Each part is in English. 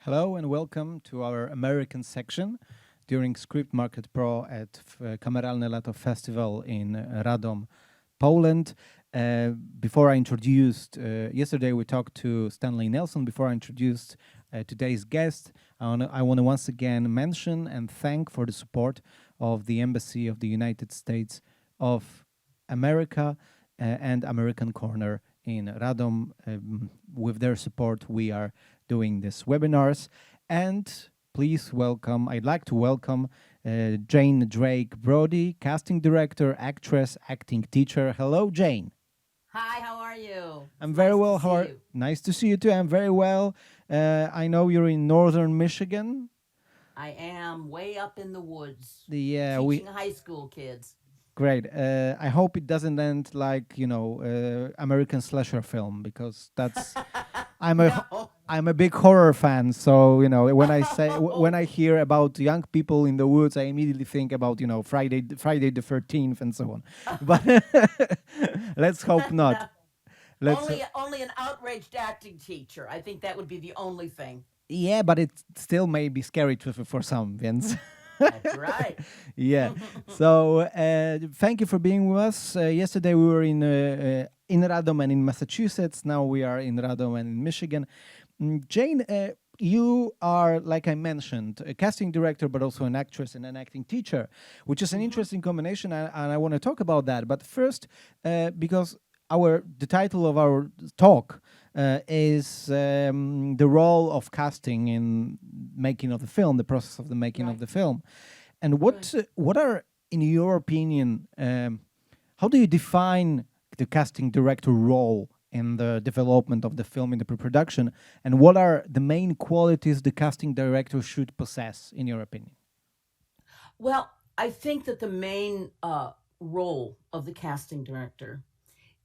Hello and welcome to our American section during ScriptMarket.Pro at Kameralne Lato Festival in Radom, Poland. Before I introduced, yesterday we talked to Stanley Nelson. Before I introduced today's guest, I want to once again mention and thank for the support of the Embassy of the United States of America and American Corner in Radom. With their support, we are doing these webinars. And please welcome, I'd like to welcome Jane DRAKE BRODY, casting director, actress, acting teacher. Hello, Jane. Hi, how are you? I'm very well. Nice to see you too. I'm very well. I know you're in northern Michigan. I am way up in the woods. Yeah, teaching high school kids. Great. I hope it doesn't end like, American slasher film, because that's I'm a big horror fan. So, when I say when I hear about young people in the woods, I immediately think about, Friday the 13th and so on. But let's hope not. Only an outraged acting teacher. I think that would be the only thing. Yeah, but it still may be scary for some, Vince. That's right. Yeah. So thank you for being with us. Yesterday we were in Radom and in Massachusetts. Now we are in Radom and in Michigan. Jane, you are, like I mentioned, a casting director, but also an actress and an acting teacher, which is an interesting combination, and I want to talk about that. But first, because the title of our talk is the role of casting in making of the film, the process of the making of the film. And what are, in your opinion, how do you define the casting director role in the development of the film, in the pre-production, and what are the main qualities the casting director should possess, in your opinion? Well, I think that the main role of the casting director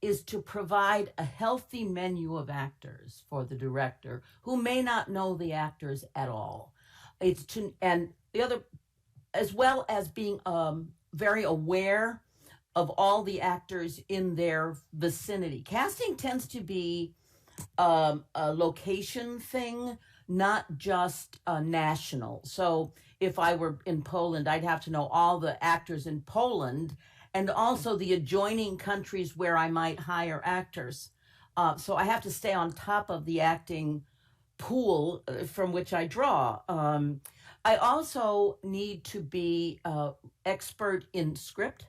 is to provide a healthy menu of actors for the director who may not know the actors at all. And the other, as well as being very aware of all the actors in their vicinity. Casting tends to be a location thing, not just national. So if I were in Poland, I'd have to know all the actors in Poland and also the adjoining countries where I might hire actors. So I have to stay on top of the acting pool from which I draw. I also need to be expert in script.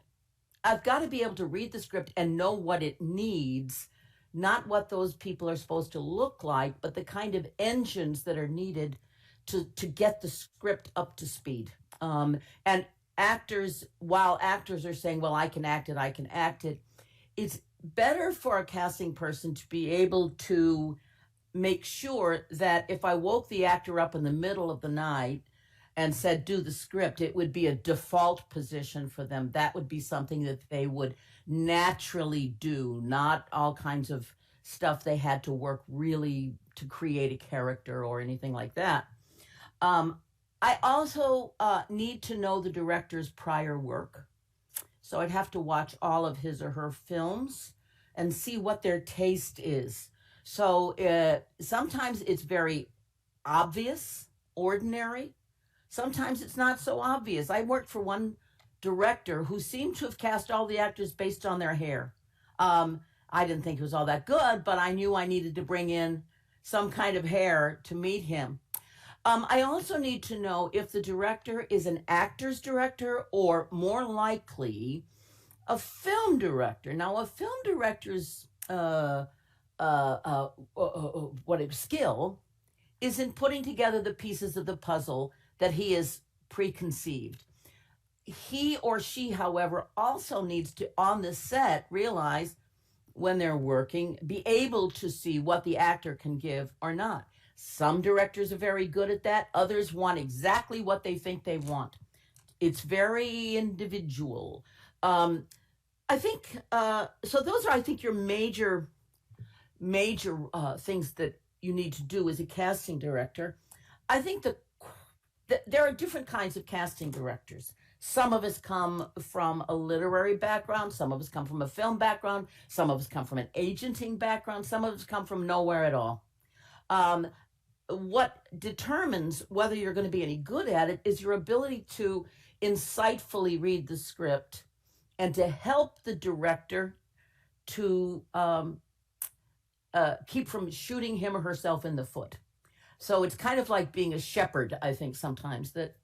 I've got to be able to read the script and know what it needs, not what those people are supposed to look like, but the kind of engines that are needed to get the script up to speed. And actors, while actors are saying, well, I can act it, it's better for a casting person to be able to make sure that if I woke the actor up in the middle of the night and said, do the script, it would be a default position for them. That would be something that they would naturally do, not all kinds of stuff they had to work really to create a character or anything like that. I also need to know the director's prior work. So I'd have to watch all of his or her films and see what their taste is. So sometimes it's very obvious, ordinary. Sometimes it's not so obvious. I worked for one director who seemed to have cast all the actors based on their hair. I didn't think it was all that good, but I knew I needed to bring in some kind of hair to meet him. I also need to know if the director is an actor's director or more likely a film director. Now, a film director's skill is in putting together the pieces of the puzzle that he has preconceived. He or she, however, also needs to, on the set, realize when they're working, be able to see what the actor can give or not. Some directors are very good at that. Others want exactly what they think they want. It's very individual. I think, so those are, I think, your major things that you need to do as a casting director. I think that there are different kinds of casting directors. Some of us come from a literary background. Some of us come from a film background. Some of us come from an agenting background. Some of us come from nowhere at all. what determines whether you're going to be any good at it is your ability to insightfully read the script and to help the director to keep from shooting him or herself in the foot. So it's kind of like being a shepherd, I think, sometimes, that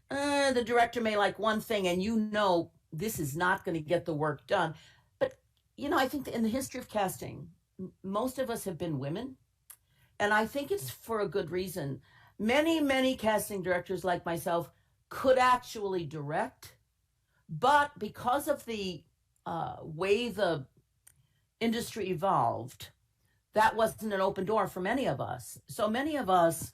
the director may like one thing and you know this is not going to get the work done. But, you know, I think that in the history of casting, most of us have been women. And I think it's for a good reason. Many, many casting directors like myself could actually direct, but because of the way the industry evolved, that wasn't an open door for many of us. So many of us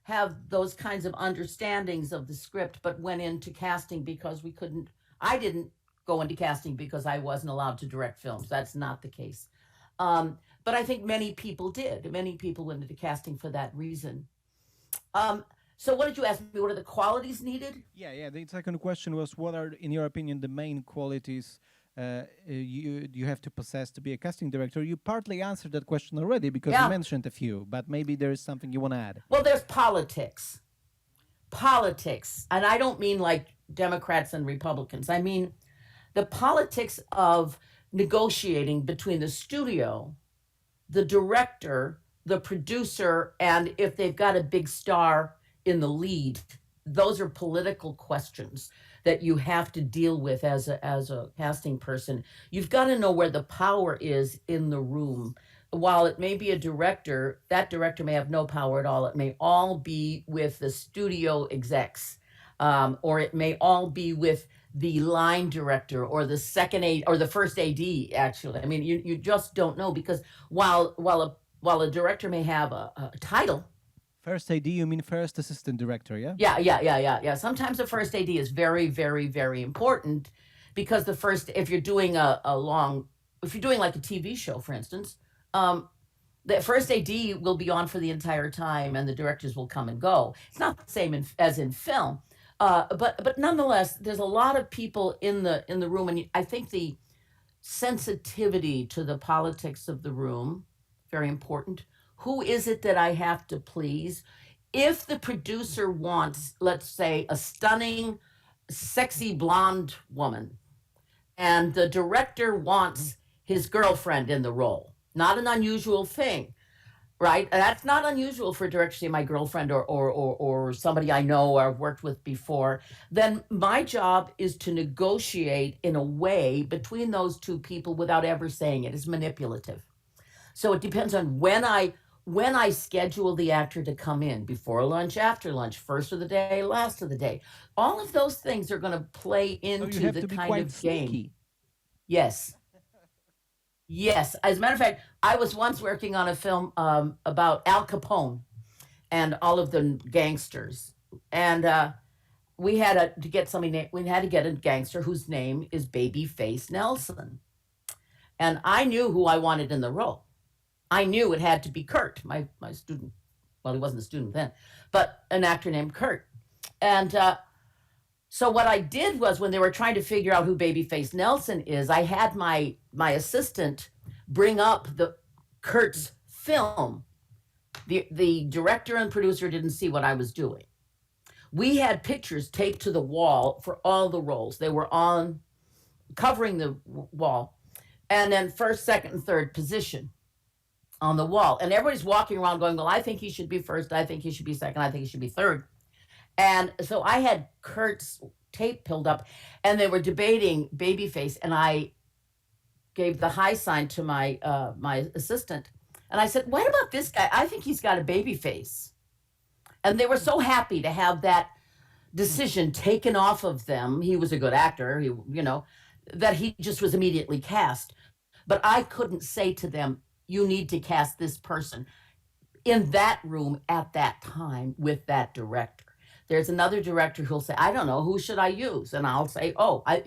have those kinds of understandings of the script, but went into casting because we couldn't. I didn't go into casting because I wasn't allowed to direct films. That's not the case. But I think many people did. Many people went into casting for that reason. So what did you ask me? What are the qualities needed? Yeah. The second question was, what are, in your opinion, the main qualities you have to possess to be a casting director? You partly answered that question already because you mentioned a few, but maybe there is something you want to add. Well, there's politics. Politics. And I don't mean like Democrats and Republicans. I mean the politics of negotiating between the studio, the director, the producer, and if they've got a big star in the lead. Those are political questions that you have to deal with as a casting person. You've got to know where the power is in the room. While it may be a director, that director may have no power at all. It may all be with the studio execs, or it may all be with the line director or the second AD or the first AD. Actually, I mean, you just don't know, because while a director may have a title. First AD, you mean first assistant director, yeah? Yeah. Sometimes the first AD is very, very, very important, because the first, if you're doing if you're doing like a TV show, for instance, the first AD will be on for the entire time and the directors will come and go. It's not the same as in film, but nonetheless, there's a lot of people in the room, and I think the sensitivity to the politics of the room, very important. Who is it that I have to please? If the producer wants, let's say, a stunning, sexy blonde woman, and the director wants his girlfriend in the role, not an unusual thing, right? That's not unusual for a director to say my girlfriend or somebody I know or I've worked with before. Then my job is to negotiate in a way between those two people without ever saying it. It's manipulative. So it depends on when I schedule the actor to come in, before lunch, after lunch, first of the day, last of the day. All of those things are going to play into the kind of game. Yes. As a matter of fact, I was once working on a film about Al Capone and all of the gangsters. And we had to get a gangster whose name is Babyface Nelson. And I knew who I wanted in the role. I knew it had to be Kurt, my student. Well, he wasn't a student then, but an actor named Kurt. And so what I did was, when they were trying to figure out who Babyface Nelson is, I had my assistant bring up Kurt's film. The director and producer didn't see what I was doing. We had pictures taped to the wall for all the roles. They were on, covering the wall, and then first, second, and third position on the wall. And everybody's walking around going, well, I think he should be first, I think he should be second, I think he should be third. And so I had Kurt's tape pulled up, and they were debating Babyface, and I gave the high sign to my assistant, and I said, what about this guy? I think he's got a baby face. And they were so happy to have that decision taken off of them. He was a good actor, that he just was immediately cast. But I couldn't say to them, you need to cast this person in that room at that time with that director. There's another director who'll say, I don't know, who should I use? And I'll say,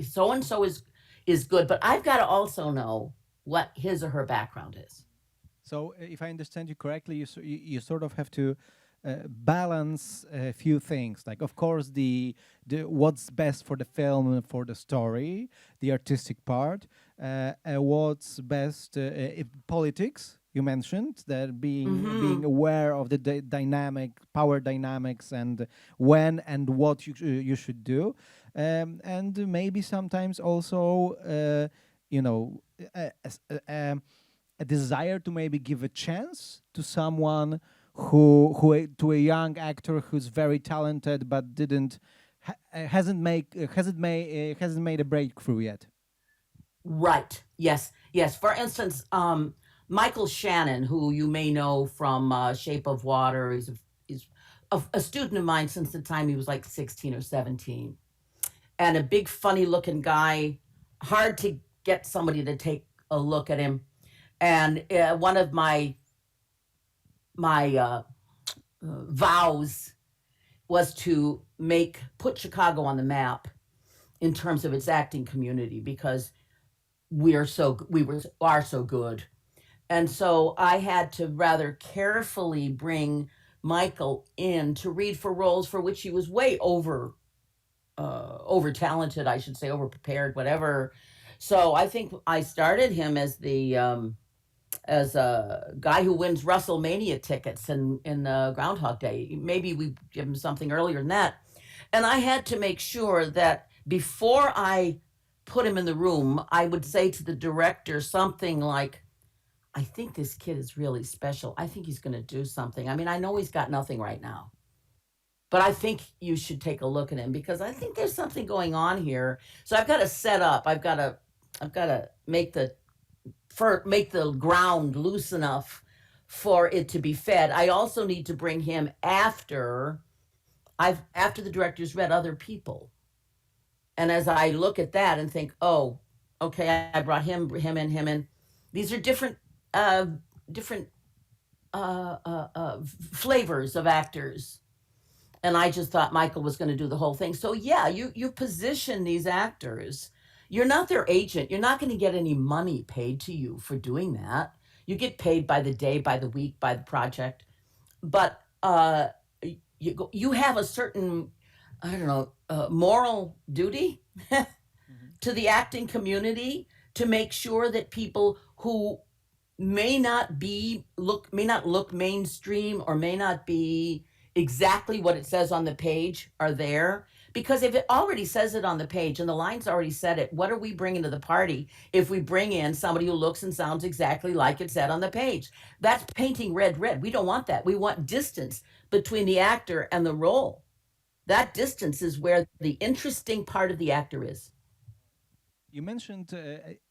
so-and-so is good, but I've got to also know what his or her background is. So if I understand you correctly, you sort of have to balance a few things, like, of course, the what's best for the film and for the story, the artistic part, what's best, politics. you mentioned that being Mm-hmm. aware of the power dynamics, and when and what you should do, and maybe sometimes also you know a, a desire to maybe give a chance to someone to a young actor who's very talented but hasn't made a breakthrough yet. Right. Yes. Yes. For instance, Michael Shannon, who you may know from Shape of Water, he's a student of mine since the time he was like 16 or 17, and a big, funny looking guy, hard to get somebody to take a look at him. And one of my vows was to put Chicago on the map in terms of its acting community, because are so good. And so I had to rather carefully bring Michael in to read for roles for which he was way over talented, I should say, over prepared, whatever. So I think I started him as as a guy who wins WrestleMania tickets in Groundhog Day. Maybe we give him something earlier than that. And I had to make sure that before I put him in the room, I would say to the director something like, I think this kid is really special. I think he's going to do something. I mean, I know he's got nothing right now, but I think you should take a look at him, because I think there's something going on here. So I've got to set up. I've got to make the ground loose enough for it to be fed. I also need to bring him after the director's read other people. And as I look at that and think, oh, okay, I brought him in. These are different different flavors of actors. And I just thought Michael was going to do the whole thing. So yeah, you position these actors. You're not their agent. You're not going to get any money paid to you for doing that. You get paid by the day, by the week, by the project. But you have a certain, I don't know, moral duty to the acting community to make sure that people who may not look mainstream, or may not be exactly what it says on the page, are there. Because if it already says it on the page and the lines already said it, what are we bringing to the party if we bring in somebody who looks and sounds exactly like it said on the page? That's painting red. We don't want that. We want distance between the actor and the role. That distance is where the interesting part of the actor is. You mentioned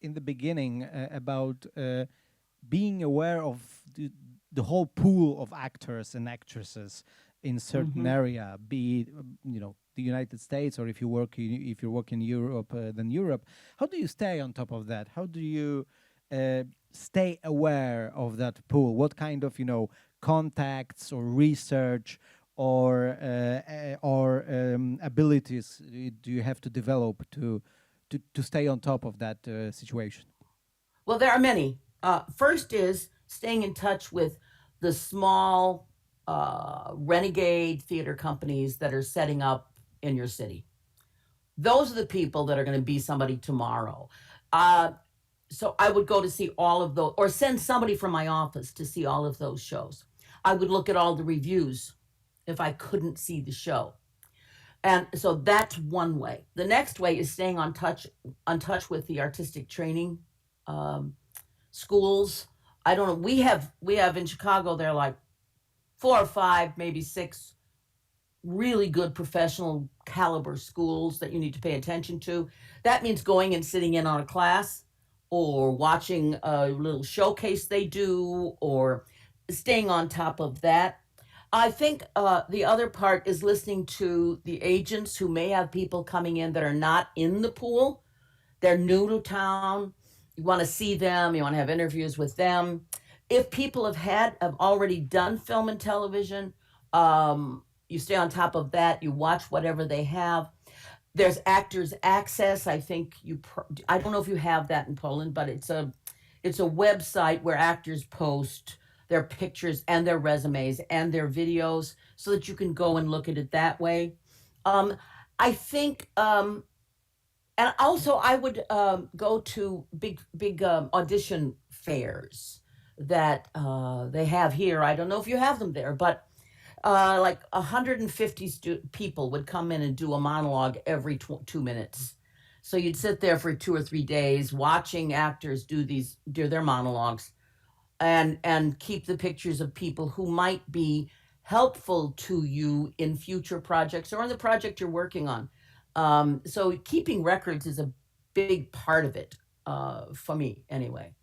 in the beginning about being aware of the whole pool of actors and actresses in certain area, be it, the United States, or if you work in Europe, then Europe. How do you stay on top of that? How do you stay aware of that pool? What kind of contacts or research or abilities do you have to develop to stay on top of that situation? Well, there are many. First is staying in touch with the small renegade theater companies that are setting up in your city. Those are the people that are going to be somebody tomorrow. So I would go to see all of those, or send somebody from my office to see all of those shows. I would look at all the reviews if I couldn't see the show. And so that's one way. The next way is staying on touch with the artistic training schools. I don't know. We have in Chicago, there are like 4 or 5, maybe 6 really good professional caliber schools that you need to pay attention to. That means going and sitting in on a class, or watching a little showcase they do, or staying on top of that. I think the other part is listening to the agents who may have people coming in that are not in the pool. They're new to town. You want to see them. You want to have interviews with them. If people have already done film and television, you stay on top of that. You watch whatever they have. There's Actors Access. I think I don't know if you have that in Poland, but it's a website where actors post their pictures and their resumes and their videos, so that you can go and look at it that way. I think, and also I would go to big audition fairs. that they have here. I don't know if you have them there, but like 150 people would come in and do a monologue every 2 minutes. So you'd sit there for 2 or 3 days watching actors do their monologues, and keep the pictures of people who might be helpful to you in future projects or in the project you're working on. So keeping records is a big part of it, for me anyway.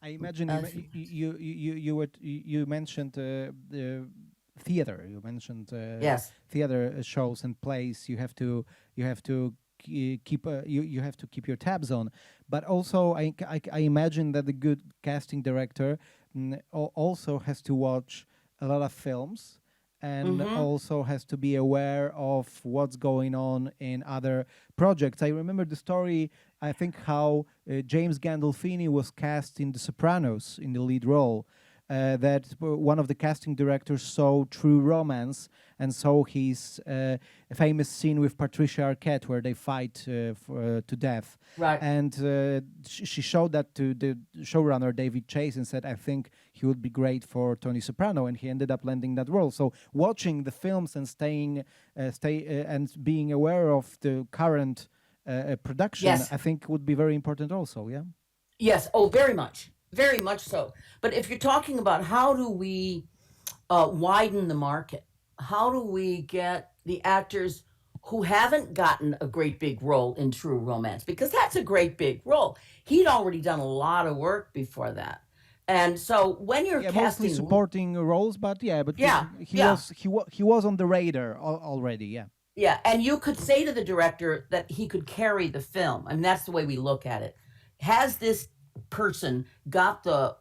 I imagine you mentioned the theater. You mentioned Yes. theater shows and plays. You have to keep you have to keep your tabs on. But also, I imagine that the good casting director also has to watch a lot of films and also has to be aware of what's going on in other projects. I remember the story, I think, how James Gandolfini was cast in The Sopranos in the lead role. That one of the casting directors saw True Romance and saw his famous scene with Patricia Arquette where they fight to death. Right. And she showed that to the showrunner David Chase and said, "I think he would be great for Tony Soprano," and he ended up landing that role. So watching the films and and being aware of the current production, Yes. I think would be very important also. Yeah. Yes. Oh, very much. Very much so. But if you're talking about how do we widen the market, how do we get the actors who haven't gotten a great big role in True Romance, because that's a great big role. He'd already done a lot of work before that. And so when you're casting, mostly supporting roles, but he was on the radar already. Yeah. Yeah, and you could say to the director that he could carry the film. I mean, that's the way we look at it. Has this person got the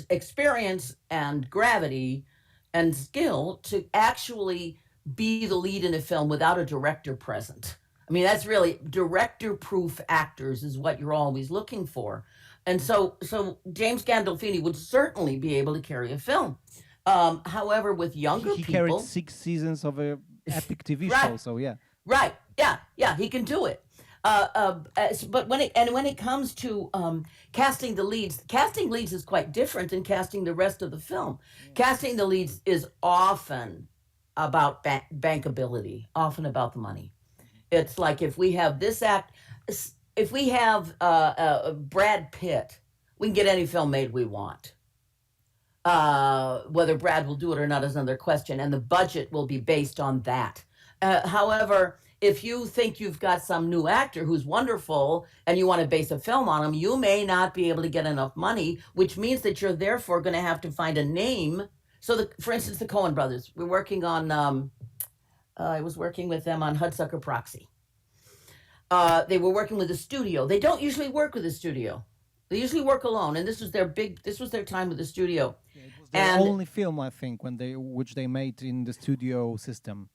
experience and gravity and skill to actually be the lead in a film without a director present? I mean, that's really director-proof actors is what you're always looking for. And so James Gandolfini would certainly be able to carry a film. However, with younger he people, carried 6 seasons of a epic TV show. So yeah, right, yeah, he can do it. But when it comes to casting the leads, casting leads is quite different than casting the rest of the film. Casting the leads is often about bankability, often about the money. It's like if we have if we have Brad Pitt, we can get any film made we want. Whether Brad will do it or not is another question, and the budget will be based on that. However, if you think you've got some new actor who's wonderful and you want to base a film on him, you may not be able to get enough money, which means that you're therefore going to have to find a name. So, for instance, the Coen brothers, we're working on, I was working with them on Hudsucker Proxy. They were working with a studio. They don't usually work with a studio. They usually work alone, and this was their time with the studio. Yeah, it was their only film, I think, which they made in the studio system.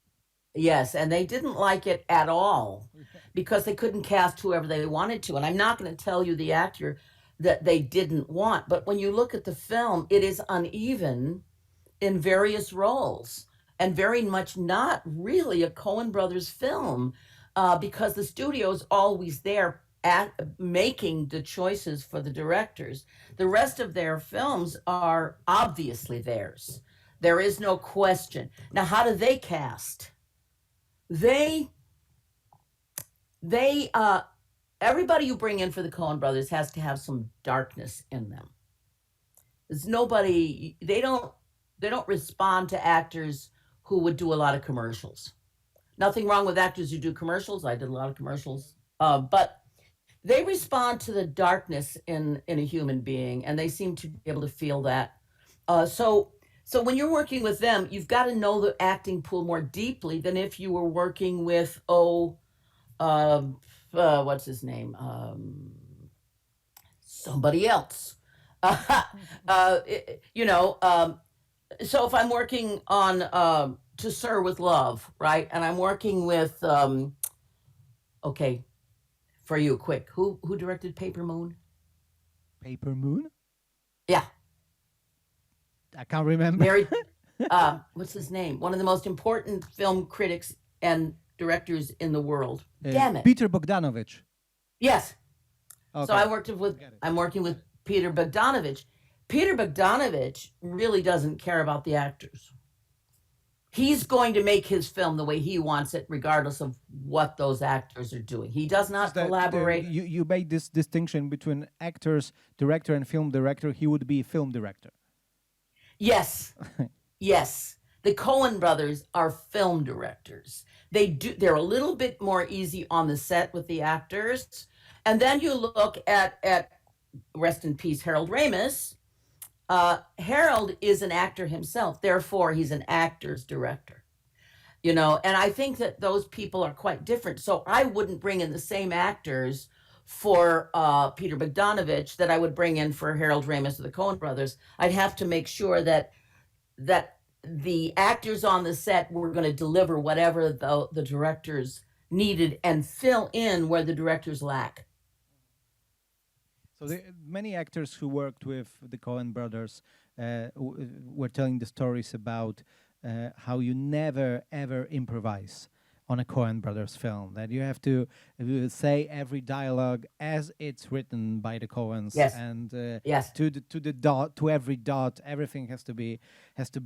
Yes, and they didn't like it at all because they couldn't cast whoever they wanted to. And I'm not going to tell you the actor that they didn't want, but when you look at the film, it is uneven in various roles and very much not really a Coen brothers film because the studio's always there at making the choices for the directors. The rest of their films are obviously theirs. There is no question. Now, how do they cast? They everybody you bring in for the Coen brothers has to have some darkness in them. There's nobody, they don't respond to actors who would do a lot of commercials. Nothing wrong with actors who do commercials. I did a lot of commercials. But they respond to the darkness in a human being, and they seem to be able to feel that. So when you're working with them, you've got to know the acting pool more deeply than if you were working with, what's his name? Somebody else. So if I'm working on To Sir with Love, right? And I'm working with, for you, quick. Who directed Paper Moon? Paper Moon? Yeah. I can't remember. What's his name? One of the most important film critics and directors in the world. Damn it. Peter Bogdanovich. Yes. Okay. So I'm working with Peter Bogdanovich. Peter Bogdanovich really doesn't care about the actors. He's going to make his film the way he wants it, regardless of what those actors are doing. He does not collaborate. You made this distinction between actors, director, and film director. He would be a film director. Yes, yes. The Coen brothers are film directors. They're a little bit more easy on the set with the actors. And then you look at rest in peace, Harold Ramis. Harold is an actor himself, therefore he's an actor's director, and I think that those people are quite different. So I wouldn't bring in the same actors for Peter Bogdanovich that I would bring in for Harold Ramis or the Coen brothers. I'd have to make sure that the actors on the set were going to deliver whatever the directors needed and fill in where the directors lack. So many actors who worked with the Coen brothers were telling the stories about how you never, ever improvise on a Coen brothers film, that you have to say every dialogue as it's written by the Coens. Yes. And yes. to the dot, to every dot, everything has to be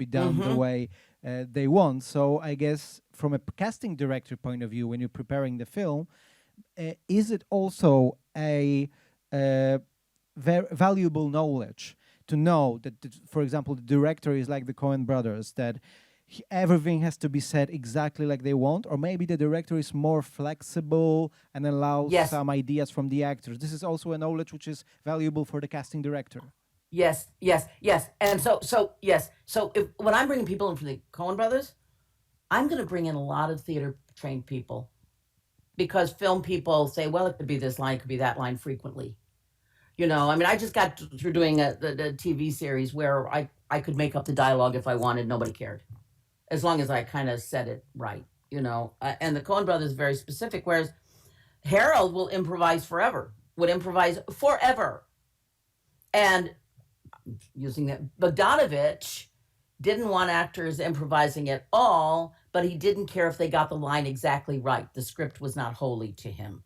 done the way they want. So I guess from a casting director point of view, when you're preparing the film, is it also a very valuable knowledge to know that, for example, the director is like the Coen brothers, that everything has to be said exactly like they want, or maybe the director is more flexible and allows some ideas from the actors? This is also a knowledge which is valuable for the casting director. Yes. And so yes. So when I'm bringing people in from the Coen brothers, I'm going to bring in a lot of theater trained people, because film people say, well, it could be this line, it could be that line frequently. I just got through doing the TV series where I could make up the dialogue if I wanted. Nobody cared, as long as I kind of said it right, and the Coen brothers are very specific, whereas Harold would improvise forever. And using that, Bogdanovich didn't want actors improvising at all, but he didn't care if they got the line exactly right. The script was not holy to him.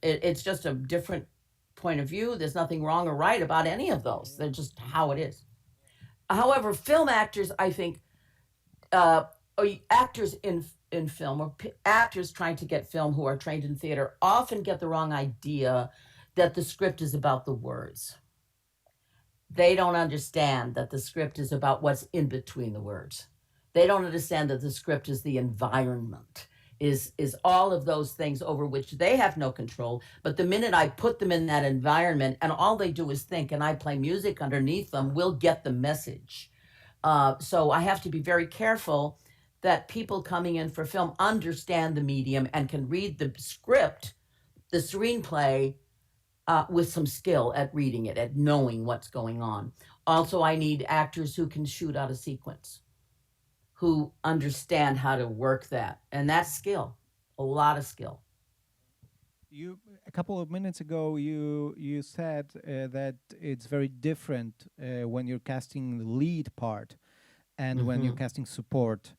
It's just a different point of view. There's nothing wrong or right about any of those. They're just how it is. However, film actors, I think, or actors in film, or actors trying to get film who are trained in theater, often get the wrong idea that the script is about the words. They don't understand that the script is about what's in between the words. They don't understand that the script is the environment, is all of those things over which they have no control. But the minute I put them in that environment and all they do is think and I play music underneath them, we'll get the message. So I have to be very careful that people coming in for film understand the medium and can read the script, the screenplay, with some skill at reading it, at knowing what's going on. Also, I need actors who can shoot out a sequence, who understand how to work that. And that's skill, a lot of skill. A couple of minutes ago, you said that it's very different when you're casting the lead part and when you're casting supporting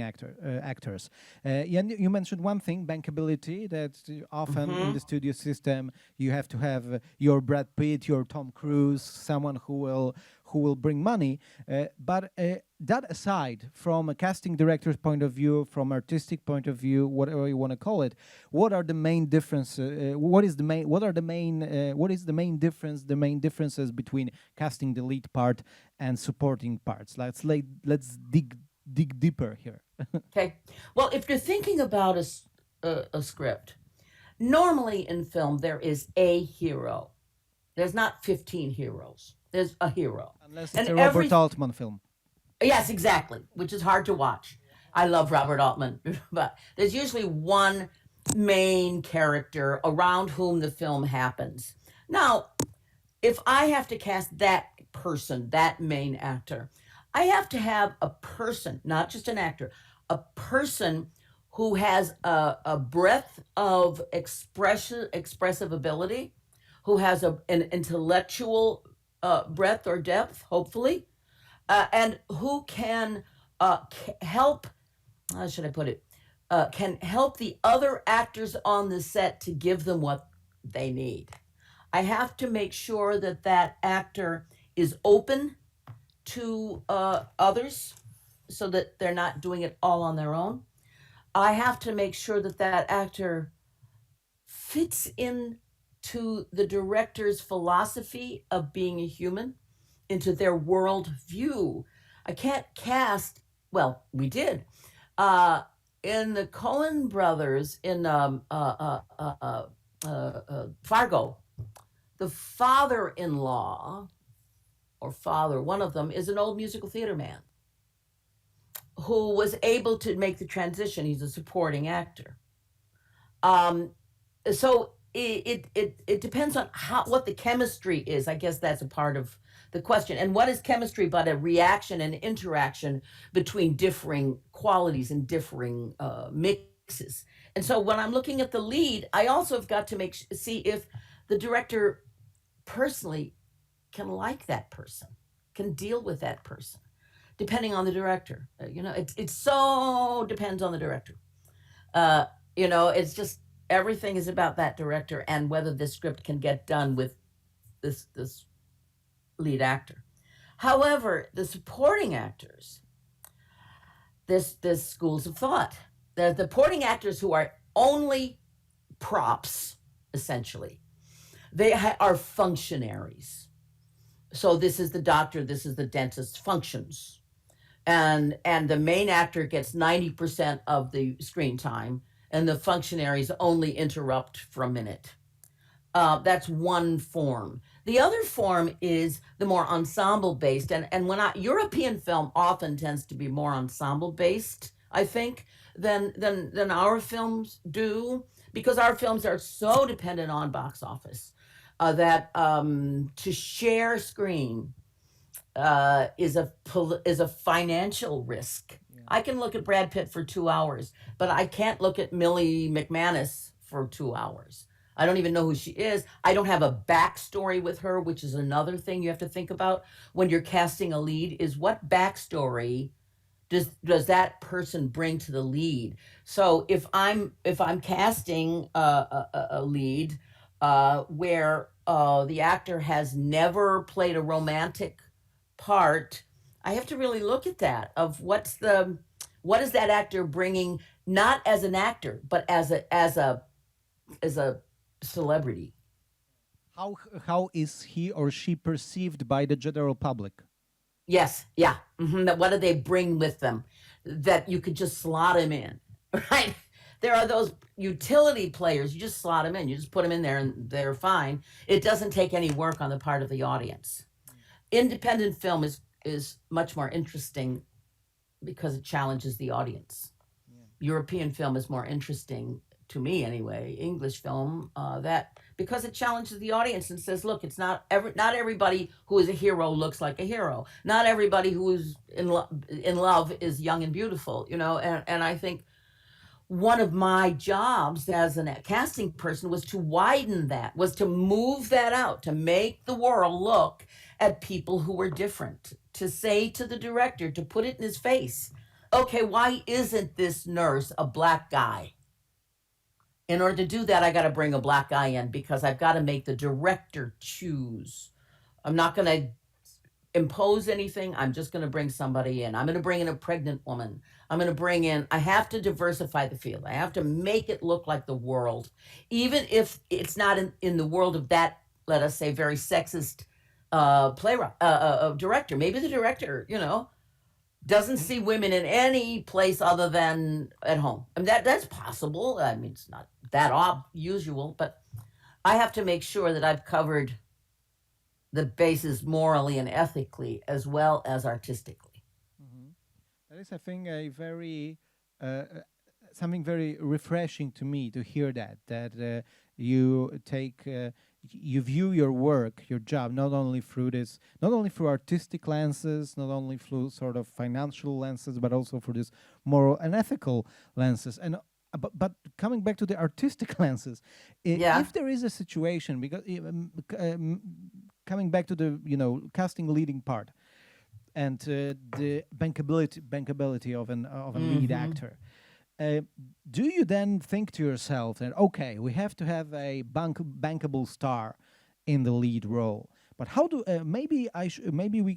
actors. You mentioned one thing, bankability, that often in the studio system you have to have your Brad Pitt, your Tom Cruise, someone who will bring money. But that aside, from a casting director's point of view, from artistic point of view, whatever you want to call it, what are the main differences? What is the main differences between casting the lead part and supporting parts? Let's dig deeper here. Okay. Well, if you're thinking about a script, normally in film there is a hero. There's not 15 heroes. There's a hero. Unless it's a Robert Altman film. Yes, exactly, which is hard to watch. I love Robert Altman, but there's usually one main character around whom the film happens. Now, if I have to cast that person, that main actor, I have to have a person, not just an actor, a person who has a breadth of expressive ability, who has an intellectual breadth or depth, hopefully, and who can help, how should I put it, can help the other actors on the set to give them what they need. I have to make sure that that actor is open to others so that they're not doing it all on their own. I have to make sure that that actor fits in to the director's philosophy of being a human, into their world view. I can't cast, well, we did. In the Coen brothers, in Fargo, the father-in-law, or father, one of them, is an old musical theater man who was able to make the transition. He's a supporting actor. So it depends on what the chemistry is. I guess that's a part of the question. And what is chemistry but a reaction and interaction between differing qualities and differing mixes? And so when I'm looking at the lead, I also have got to see if the director personally can like that person, can deal with that person, depending on the director. It so depends on the director. It's just, everything is about that director and whether this script can get done with this lead actor. However, the supporting actors, there's schools of thought. The supporting actors who are only props, essentially. They are functionaries. So this is the doctor, this is the dentist, functions. And the main actor gets 90% of the screen time, and the functionaries only interrupt for a minute. That's one form. The other form is the more ensemble-based, and European film often tends to be more ensemble-based, I think, than our films do, because our films are so dependent on box office that to share screen is a financial risk. Yeah. I can look at Brad Pitt for 2 hours, but I can't look at Millie McManus for 2 hours. I don't even know who she is. I don't have a backstory with her, which is another thing you have to think about when you're casting a lead, is what backstory does that person bring to the lead? So if I'm casting a lead where the actor has never played a romantic part, I have to really look at that, of what is that actor bringing, not as an actor, but as a celebrity. How is he or she perceived by the general public? Yes, yeah. Mm-hmm. What do they bring with them that you could just slot him in, right? There are those utility players, you just slot them in, you just put them in there and they're fine. It doesn't take any work on the part of the audience. Independent film is much more interesting because it challenges the audience. Yeah. European film is more interesting, to me anyway, English film, that because it challenges the audience and says, look, it's not everybody who is a hero looks like a hero. Not everybody who is in love is young and beautiful, and I think one of my jobs as a casting person was to widen that, was to move that out, to make the world look at people who were different, to say to the director, to put it in his face, okay, why isn't this nurse a black guy? In order to do that, I got to bring a black guy in because I've got to make the director choose. I'm not going to impose anything. I'm just going to bring somebody in. I'm going to bring in a pregnant woman. I have to diversify the field. I have to make it look like the world, even if it's not in the world of that, let us say, very sexist director. Maybe the director, doesn't see women in any place other than at home. I mean, that's possible. I mean, it's not that usual, but I have to make sure that I've covered the bases morally and ethically as well as artistically. Mm-hmm. That is, I think, a very something very refreshing to me to hear that you take. You view your work, your job, not only through artistic lenses, not only through sort of financial lenses, but also for this moral and ethical lenses. And but coming back to the artistic lenses, if there is a situation, because coming back to the casting leading part and the bankability of a lead actor. Do you then think to yourself that, okay, we have to have a bankable star in the lead role. But how do maybe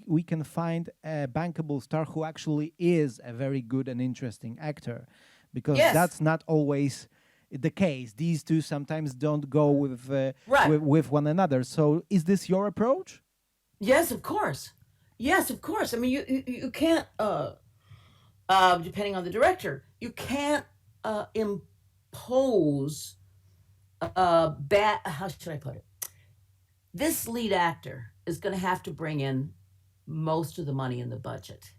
we can find a bankable star who actually is a very good and interesting actor, because Yes. that's not always the case. These two sometimes don't go Right. with one another. So is this your approach? Yes, of course. Yes, of course. I mean, you can't, depending on the director, you can't impose bad. How should I put it? This lead actor is going to have to bring in most of the money in the budget.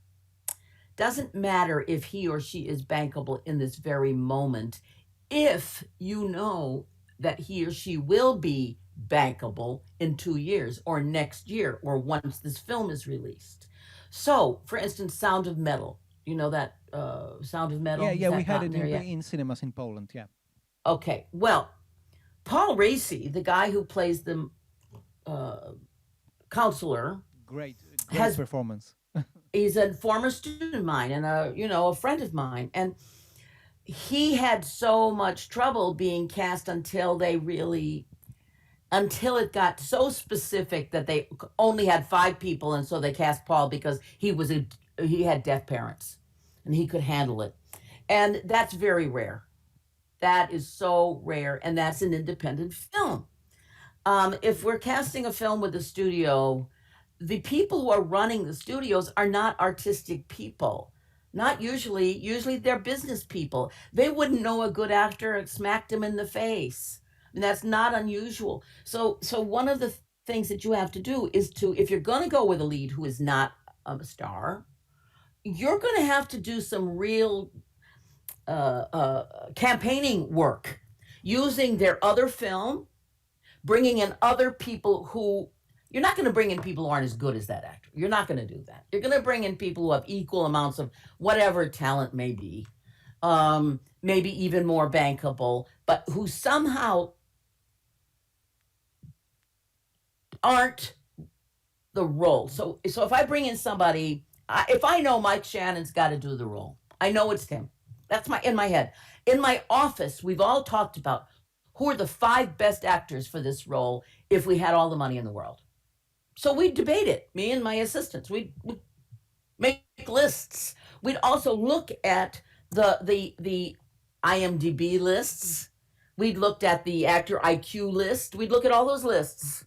Doesn't matter if he or she is bankable in this very moment, if you know that he or she will be bankable in 2 years or next year or once this film is released. So, for instance, Sound of Metal. You know that Sound of Metal? Yeah, Has yeah, we that had gotten it there yet? in cinemas in Poland. Yeah, Okay. Well, Paul Racy, the guy who plays the counselor, great has performance. he's a former student of mine and a friend of mine, and he had so much trouble being cast until it got so specific that they only had 5 people, and so they cast Paul because he had deaf parents and he could handle it, and that's very rare. That is so rare, and that's an independent film. If we're casting a film with a studio, the people who are running the studios are not artistic people. Not usually. Usually they're business people. They wouldn't know a good actor and smacked him in the face. And that's not unusual. So one of the things that you have to do is to, if you're going to go with a lead who is not a star, you're going to have to do some real campaigning work using their other film, bringing in other people who you're not going to bring in people who aren't as good as that actor. You're not going to do that. You're going to bring in people who have equal amounts of whatever talent may be, maybe even more bankable, but who somehow aren't the role. So if I bring in somebody, if I know Mike Shannon's got to do the role, I know it's him. That's in my head. In my office, we've all talked about who are the 5 best actors for this role if we had all the money in the world. So we'd debate it, me and my assistants. We'd make lists. We'd also look at the IMDb lists. We'd looked at the actor IQ list. We'd look at all those lists.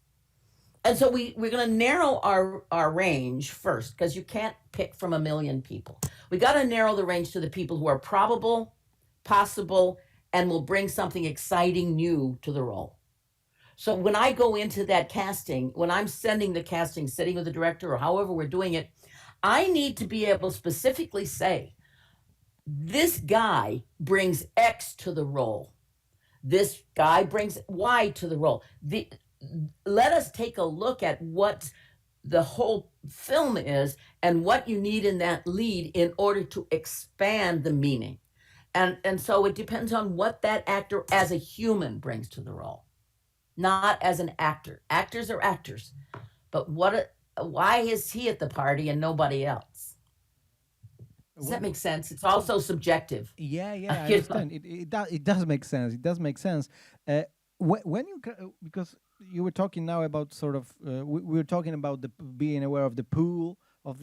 And so we're going to narrow our range first, because you can't pick from a million people. We got to narrow the range to the people who are probable, possible, and will bring something exciting new to the role. So when I go into that casting, when I'm sending the casting, sitting with the director or however we're doing it, I need to be able to specifically say, this guy brings X to the role. This guy brings Y to the role. Let us take a look at what the whole film is and what you need in that lead in order to expand the meaning. And so it depends on what that actor as a human brings to the role, not as an actor. Actors are actors, but why is he at the party and nobody else? Does that make sense? It's also subjective. Yeah, I understand. It does make sense. It does make sense. When you because you were talking now about sort of we were talking about being aware of the pool of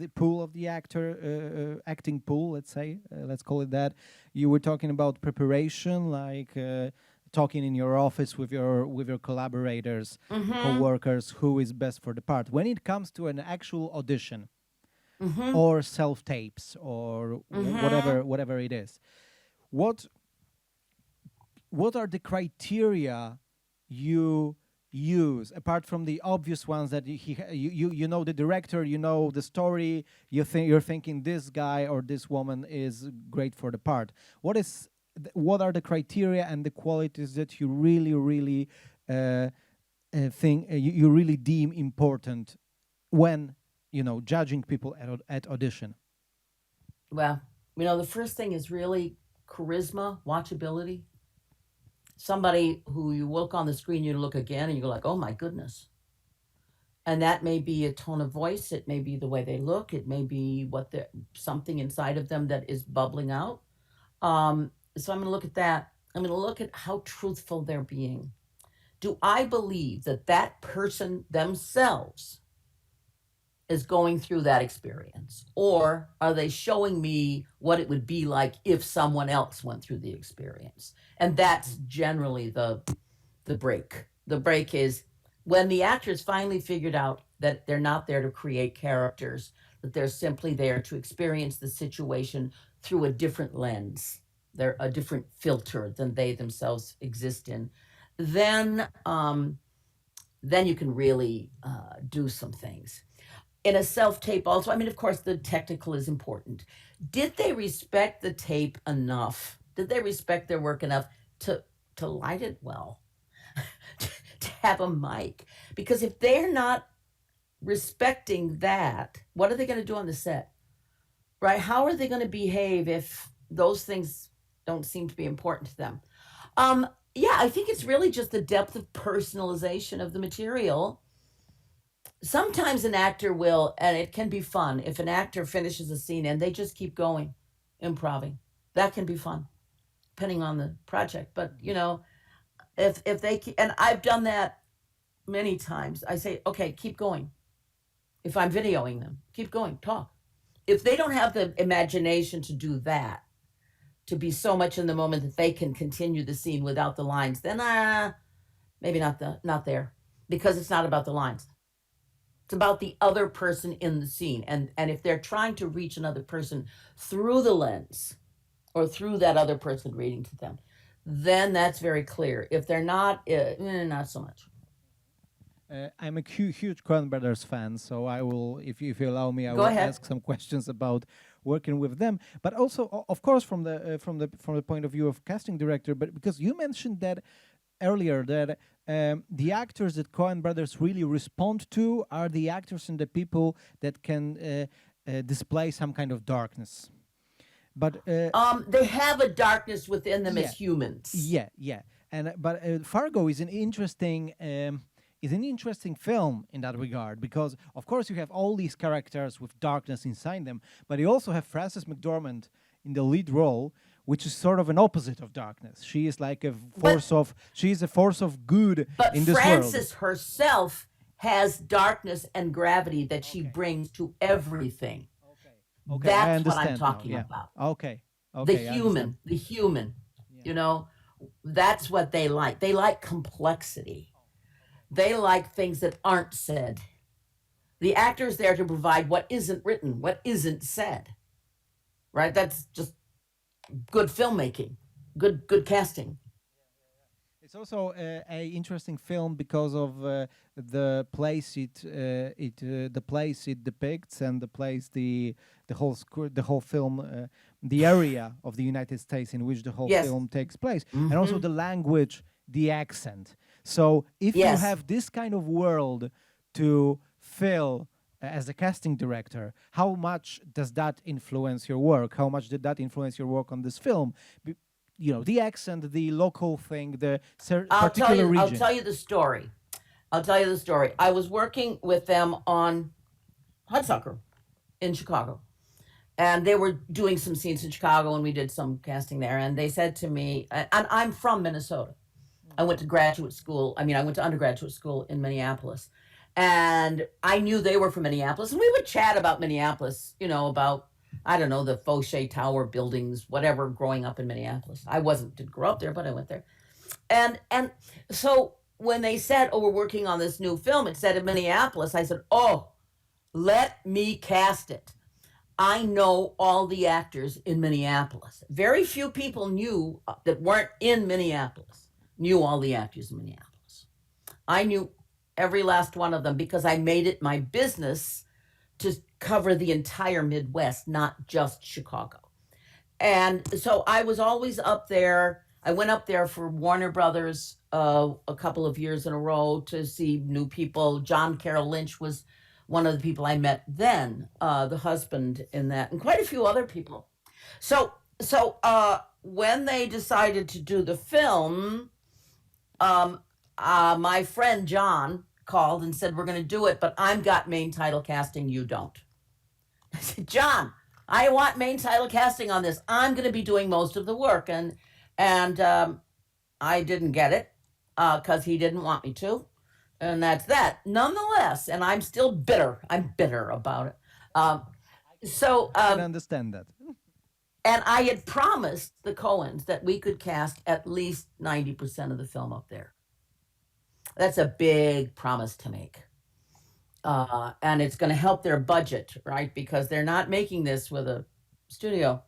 the actor acting pool. Let's say let's call it that. You were talking about preparation, like talking in your office with your collaborators, co-workers, who is best for the part. When it comes to an actual audition, or self tapes or whatever it is, what are the criteria you use, apart from the obvious ones that you know the director, you know the story, you're thinking this guy or this woman is great for the part? What are the criteria and the qualities that you really think you really deem important when judging people at audition? Well, the first thing is really charisma, watchability. Somebody who you look on the screen, you look again and you go like, oh my goodness. And that may be a tone of voice. It may be the way they look. It may be something inside of them that is bubbling out. So I'm going to look at that. I'm going to look at how truthful they're being. do I believe that that person themselves is going through that experience? Or are they showing me what it would be like if someone else went through the experience? And that's generally the break. The break is when the actors finally figured out that they're not there to create characters, that they're simply there to experience the situation through a different lens. They're a different filter than they themselves exist in. Then you can really do some things. In a self-tape also, I mean, of course, the technical is important. Did they respect the tape enough? Did they respect their work enough to light it well? to have a mic? Because if they're not respecting that, what are they going to do on the set? Right? How are they going to behave if those things don't seem to be important to them? Yeah, I think it's really just the depth of personalization of the material. Sometimes an actor will, and it can be fun, if an actor finishes a scene and they just keep going, improving. That can be fun, depending on the project. But, you know, if they keep, and I've done that many times. I say, okay, keep going. If I'm videoing them, keep going, talk. If they don't have the imagination to do that, to be so much in the moment that they can continue the scene without the lines, then maybe not there, because it's not about the lines. It's about the other person in the scene. And if they're trying to reach another person through the lens or through that other person reading to them, then that's very clear. If they're not so much. I'm a huge Coen Brothers fan, so I will, if you allow me, I will ask some questions about working with them. But also, of course, from the point of view of casting director. But because you mentioned that earlier, that the actors that Coen Brothers really respond to are the actors and the people that can display some kind of darkness. But they have a darkness within them as humans. Yeah. And but Fargo is an interesting. Is an interesting film in that regard, because of course you have all these characters with darkness inside them, but you also have Frances McDormand in the lead role, which is sort of an opposite of darkness. She is like a force she's a force of good in this world. But Frances herself has darkness and gravity that she brings to everything. Okay, that's what I'm talking about. Okay. The human. Yeah. You know, that's what they like. They like complexity. They like things that aren't said. The actor's there to provide what isn't written, what isn't said. Right? That's just good filmmaking, good casting. It's also a interesting film because of the place the place it depicts, and the whole film, the area of the United States in which the whole film takes place, and also the language, the accent. So if you have this kind of world to fill as a casting director, how much does that influence your work? How much did that influence your work on this film? You know, the accent, the local thing, the particular region. I'll tell you the story. I was working with them on Hudsucker in Chicago. And they were doing some scenes in Chicago, and we did some casting there. And they said to me, and I'm from Minnesota. I went to undergraduate school in Minneapolis. And I knew they were from Minneapolis. And we would chat about Minneapolis, you know, about, I don't know, the Fauché Tower buildings, whatever, growing up in Minneapolis. I didn't grow up there, but I went there. And so when they said, oh, we're working on this new film, it said in Minneapolis, I said, oh, let me cast it. I know all the actors in Minneapolis. Very few people knew that weren't in Minneapolis. Knew all the actors in Minneapolis. I knew every last one of them because I made it my business to cover the entire Midwest, not just Chicago. And so I was always up there. I went up there for Warner Brothers a couple of years in a row to see new people. John Carroll Lynch was one of the people I met then, the husband in that, and quite a few other people. So when they decided to do the film, my friend John called and said, we're going to do it, but I've got main title casting, you don't. I said, John, I want main title casting on this. I'm going to be doing most of the work. And I didn't get it. because he didn't want me to. And that's that. Nonetheless, and I'm still bitter. I'm bitter about it. So, I can understand that. and I had promised the Coens that we could cast at least 90% of the film up there. That's a big promise to make. And it's going to help their budget, right? Because they're not making this with a studio.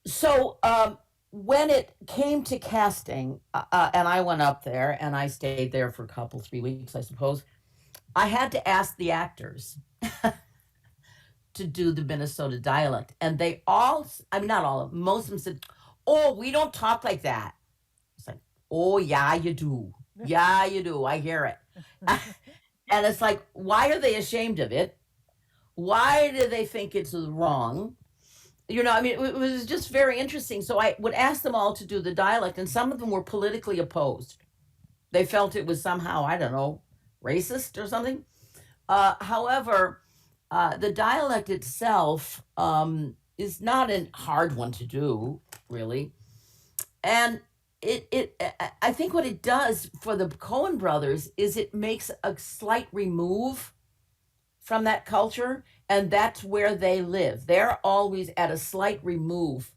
So when it came to casting, and I went up there and I stayed there for a couple, 3 weeks, I suppose, I had to ask the actors to do the Minnesota dialect. And they all, I mean, not all of them, most of them said, oh, we don't talk like that. It's like, oh, yeah, you do. Yeah, you do. I hear it. And it's like, why are they ashamed of it? Why do they think it's wrong? You know, I mean, it was just very interesting. So I would ask them all to do the dialect, and some of them were politically opposed. They felt it was somehow, I don't know, racist or something. However, the dialect itself is not a hard one to do, really. And I think what it does for the Coen brothers is it makes a slight remove from that culture, and that's where they live. They're always at a slight remove,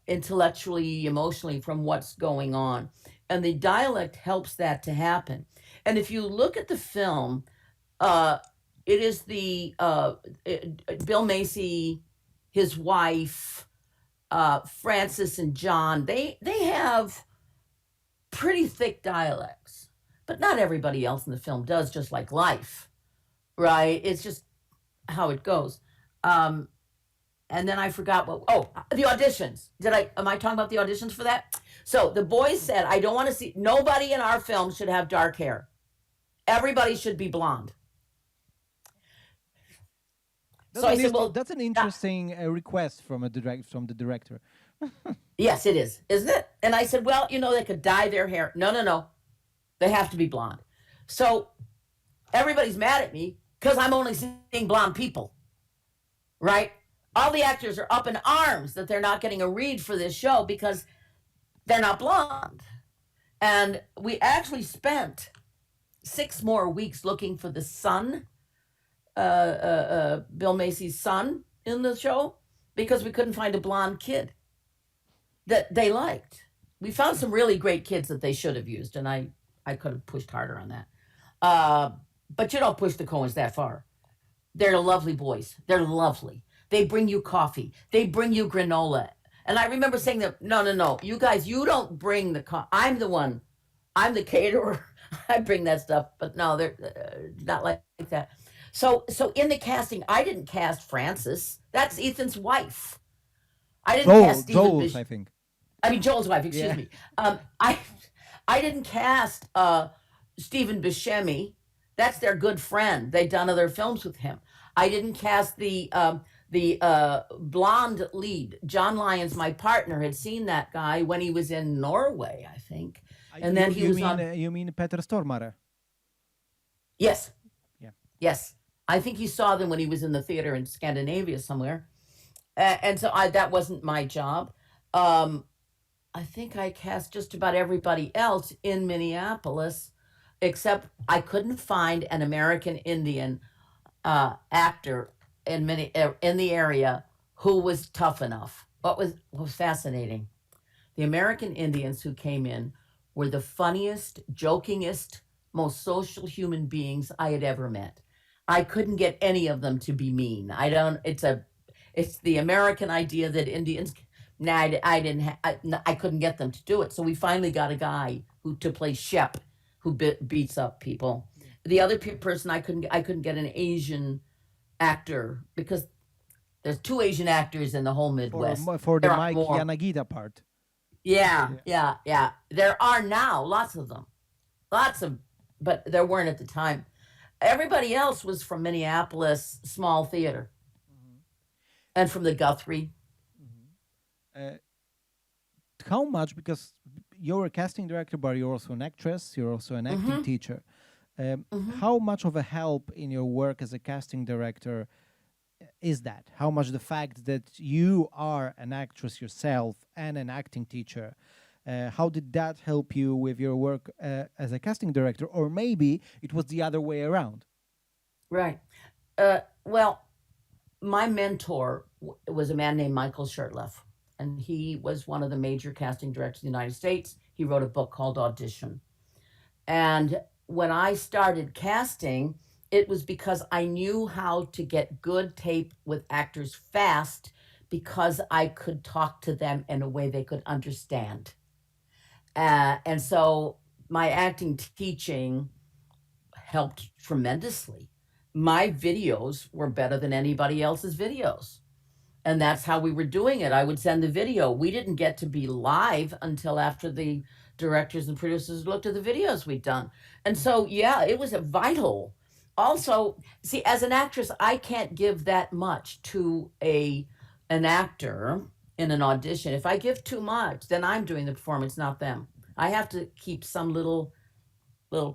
intellectually, emotionally, from what's going on. And the dialect helps that to happen. And if you look at the film, it is Bill Macy, his wife, Francis and John, they have pretty thick dialects, but not everybody else in the film does, just like life, right? It's just how it goes. And then I forgot the auditions. Am I talking about the auditions for that? So the boys said, I don't want to see, nobody in our film should have dark hair. Everybody should be blonde. So I said, well, that's an interesting request from the director. Yes, it is, isn't it? And I said, well, they could dye their hair. No. They have to be blonde. So everybody's mad at me because I'm only seeing blonde people, right? All the actors are up in arms that they're not getting a read for this show because they're not blonde. And we actually spent 6 more weeks looking for the son, Bill Macy's son in the show, because we couldn't find a blonde kid that they liked. We found some really great kids that they should have used, and I could have pushed harder on that. But you don't push the Coens that far. They're lovely boys. They're lovely. They bring you coffee. They bring you granola. And I remember saying that, no, you guys, you don't bring the I'm the one. I'm the caterer. I bring that stuff. But no, they're not like that. So in the casting, I didn't cast Frances. That's Ethan's wife. I didn't cast Joel's, I think. I mean, Joel's wife, excuse me. I didn't cast Stephen Buscemi. That's their good friend. They've done other films with him. I didn't cast the blonde lead. John Lyons, my partner, had seen that guy when he was in Norway, I think. And then you mean Peter Stormare? Yes. Yeah. Yes. I think he saw them when he was in the theater in Scandinavia somewhere. And so that wasn't my job. I think I cast just about everybody else in Minneapolis, except I couldn't find an American Indian actor in the area who was tough enough. What was fascinating, the American Indians who came in were the funniest, jokingest, most social human beings I had ever met. I couldn't get any of them to be mean. It's the American idea that Indians. I couldn't get them to do it. So we finally got a guy to play Shep, who beats up people. The other person I couldn't get an Asian actor because there's 2 Asian actors in the whole Midwest. For the Mike Yanagita part. Yeah. There are now lots of them, but there weren't at the time. Everybody else was from Minneapolis, small theater, and from the Guthrie. How much, because you're a casting director, but you're also an actress, you're also an acting teacher. How much of a help in your work as a casting director is that? How much the fact that you are an actress yourself and an acting teacher How did that help you with your work as a casting director? Or maybe it was the other way around. Right. Well, my mentor was a man named Michael Shurtleff, and he was one of the major casting directors in the United States. He wrote a book called Audition. And when I started casting, it was because I knew how to get good tape with actors fast because I could talk to them in a way they could understand. And so my acting teaching helped tremendously. My videos were better than anybody else's videos. And that's how we were doing it. I would send the video. We didn't get to be live until after the directors and producers looked at the videos we'd done. And so, yeah, it was a vital. Also, see, as an actress, I can't give that much to an actor in an audition. If I give too much, then I'm doing the performance, not them. I have to keep some little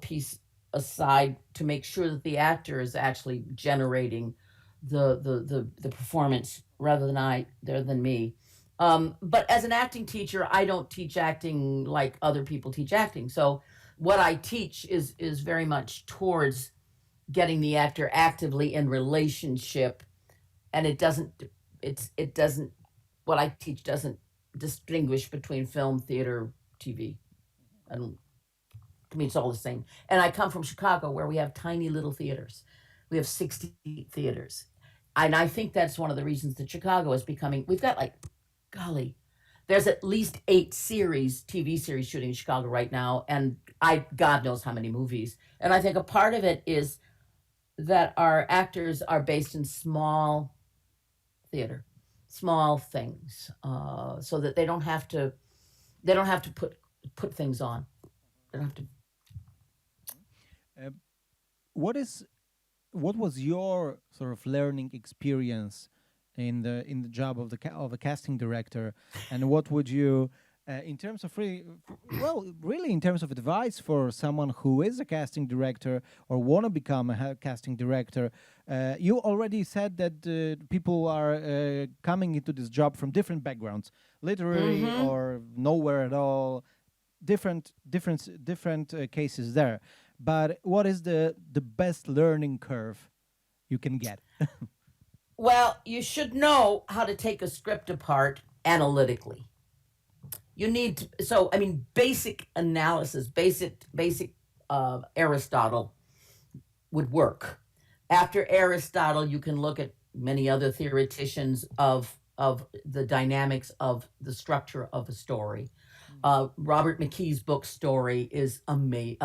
piece aside to make sure that the actor is actually generating the performance rather than me. But as an acting teacher, I don't teach acting like other people teach acting. So what I teach is very much towards getting the actor actively in relationship, and it doesn't what I teach doesn't distinguish between film, theater, TV. To me, it's all the same. And I come from Chicago, where we have tiny little theaters. We have 60 theaters. And I think that's one of the reasons that Chicago is becoming, we've got there's at least 8 TV series shooting in Chicago right now. And God knows how many movies. And I think a part of it is that our actors are based in small theater, small things, so that they don't have to put things on. They don't have to. What was your sort of learning experience in the job of a casting director, and what would you, in terms of really in terms of advice for someone who is a casting director or want to become a casting director? You already said that people are coming into this job from different backgrounds, literary or nowhere at all. Different cases there. But what is the best learning curve you can get? Well, you should know how to take a script apart analytically. You need basic analysis, basic Aristotle would work. After Aristotle, you can look at many other theoreticians of the dynamics of the structure of a story. Robert McKee's book Story is amazing.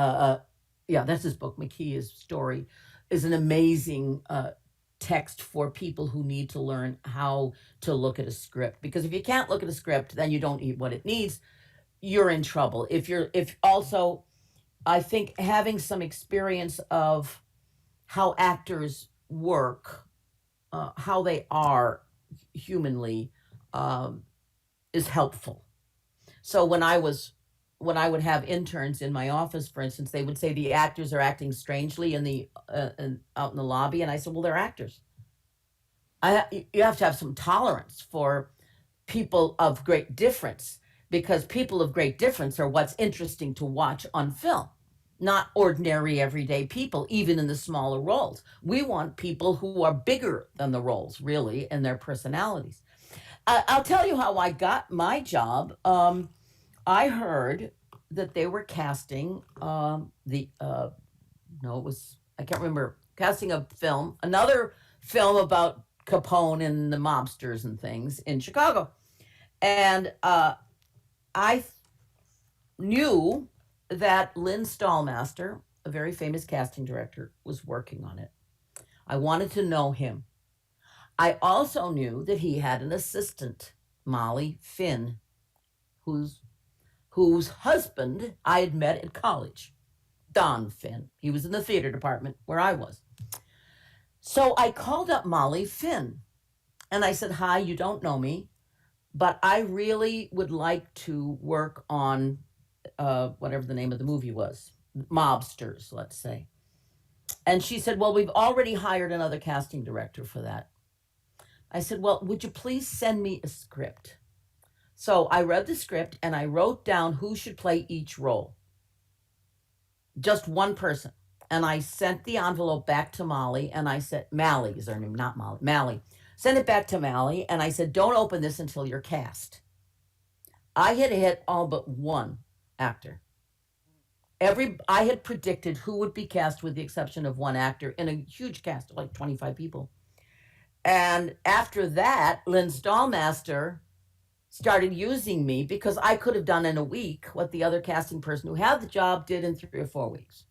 That's his book. McKee's Story is an amazing text for people who need to learn how to look at a script. Because if you can't look at a script, then you don't eat what it needs. You're in trouble. I think having some experience of how actors work, how they are humanly, is helpful. So when I would have interns in my office, for instance, they would say the actors are acting strangely out in the lobby, and I said, well, they're actors. You have to have some tolerance for people of great difference, because people of great difference are what's interesting to watch on film, not ordinary everyday people, even in the smaller roles. We want people who are bigger than the roles, really, in their personalities. I'll tell you how I got my job. I heard that they were casting I can't remember, casting a film, another film about Capone and the mobsters and things in Chicago. And I knew that Lynn Stallmaster, a very famous casting director, was working on it. I wanted to know him. I also knew that he had an assistant, Molly Finn, whose husband I had met at college, Don Finn. He was in the theater department where I was. So I called up Molly Finn and I said, hi, you don't know me, but I really would like to work on whatever the name of the movie was, Mobsters, let's say. And she said, well, we've already hired another casting director for that. I said, well, would you please send me a script? So I read the script and I wrote down who should play each role. Just one person. And I sent the envelope back to Molly, and I said, Mally is her name, not Molly, Mally. Send it back to Mally, and I said, don't open this until you're cast. I had hit all but one actor. I had predicted who would be cast with the exception of one actor in a huge cast of like 25 people. And after that, Lynn Stallmaster started using me because I could have done in a week what the other casting person who had the job did in 3 or 4 weeks.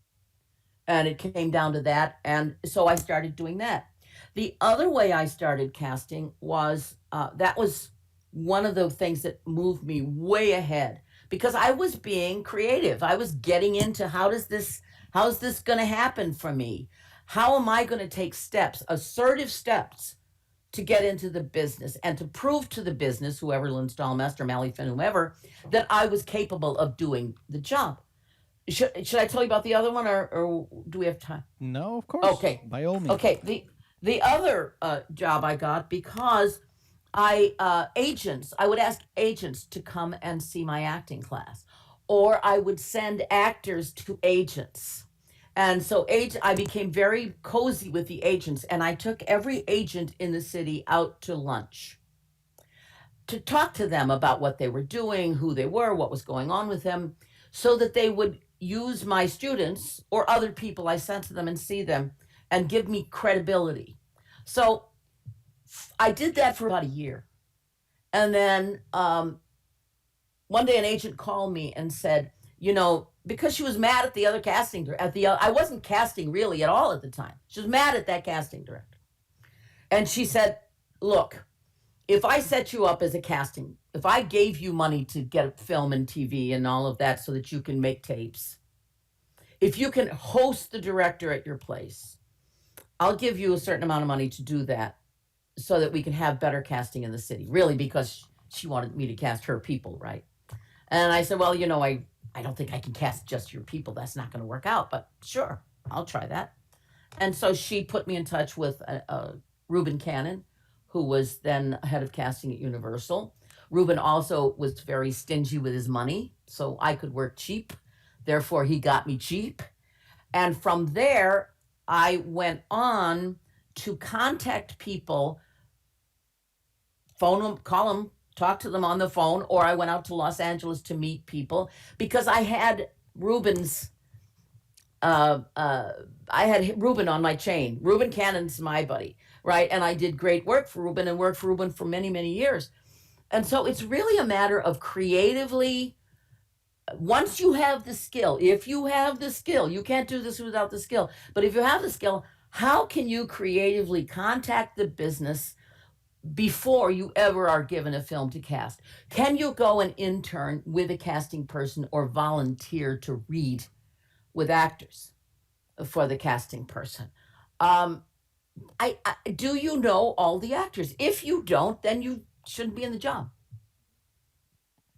And it came down to that. And so I started doing that. The other way I started casting was, that was one of the things that moved me way ahead because I was being creative. I was getting into how's this going to happen for me? How am I going to take steps, assertive steps to get into the business and to prove to the business, whoever, Lynn Stallmaster, Mally Finn, whoever, that I was capable of doing the job. Should I tell you about the other one, or do we have time? No, of course. Okay. By all means. Okay. The other job I got because I would ask agents to come and see my acting class, or I would send actors to agents. And so I became very cozy with the agents, and I took every agent in the city out to lunch to talk to them about what they were doing, who they were, what was going on with them, so that they would use my students or other people I sent to them and see them and give me credibility. So I did that for about a year. And then one day an agent called me and said, because she was mad at the other casting director, I wasn't casting really at all at the time. She was mad at that casting director. And she said, look, if I set you up as a casting, if I gave you money to get film and TV and all of that so that you can make tapes, if you can host the director at your place, I'll give you a certain amount of money to do that so that we can have better casting in the city, really, because she wanted me to cast her people, right? And I said, well, I don't think I can cast just your people. That's not going to work out, but sure, I'll try that. And so she put me in touch with Reuben Cannon, who was then head of casting at Universal. Reuben also was very stingy with his money, so I could work cheap. Therefore, he got me cheap. And from there, I went on to contact people, phone them, call them, talk to them on the phone, or I went out to Los Angeles to meet people because I had Reuben's, I had Reuben on my chain. Reuben Cannon's my buddy, right? And I did great work for Reuben and worked for Reuben for many, many years. And so it's really a matter of creatively, once you have the skill, if you have the skill, you can't do this without the skill, but if you have the skill, how can you creatively contact the business before you ever are given a film to cast? Can you go and intern with a casting person or volunteer to read with actors for the casting person? Do you know all the actors? If you don't, then you shouldn't be in the job.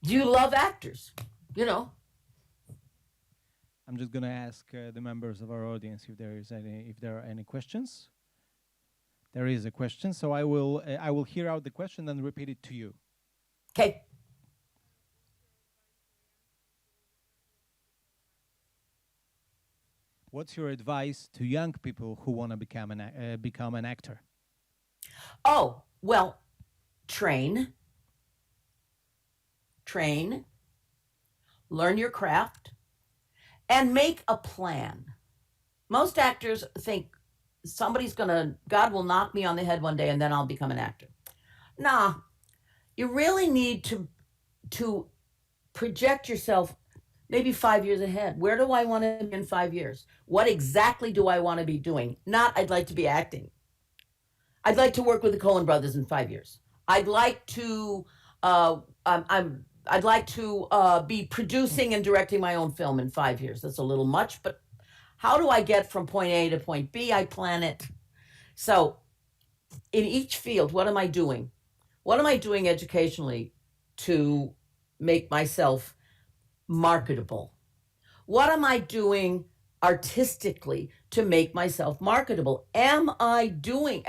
Do you love actors? I'm just going to ask the members of our audience if there are any questions. There is a question, so I will hear out the question and repeat it to you. Okay. What's your advice to young people who want to become an actor? Oh, well, train, learn your craft, and make a plan. Most actors think God will knock me on the head one day and then I'll become an actor. Nah, you really need to project yourself maybe 5 years ahead. Where do I want to be in 5 years? What exactly do I want to be doing? Not, I'd like to be acting. I'd like to work with the Coen brothers in 5 years. I'd like to, I'd like to be producing and directing my own film in 5 years. That's a little much, but how do I get from point A to point B? I plan it. So in each field, what am I doing? What am I doing educationally to make myself marketable? What am I doing artistically to make myself marketable? Am I doing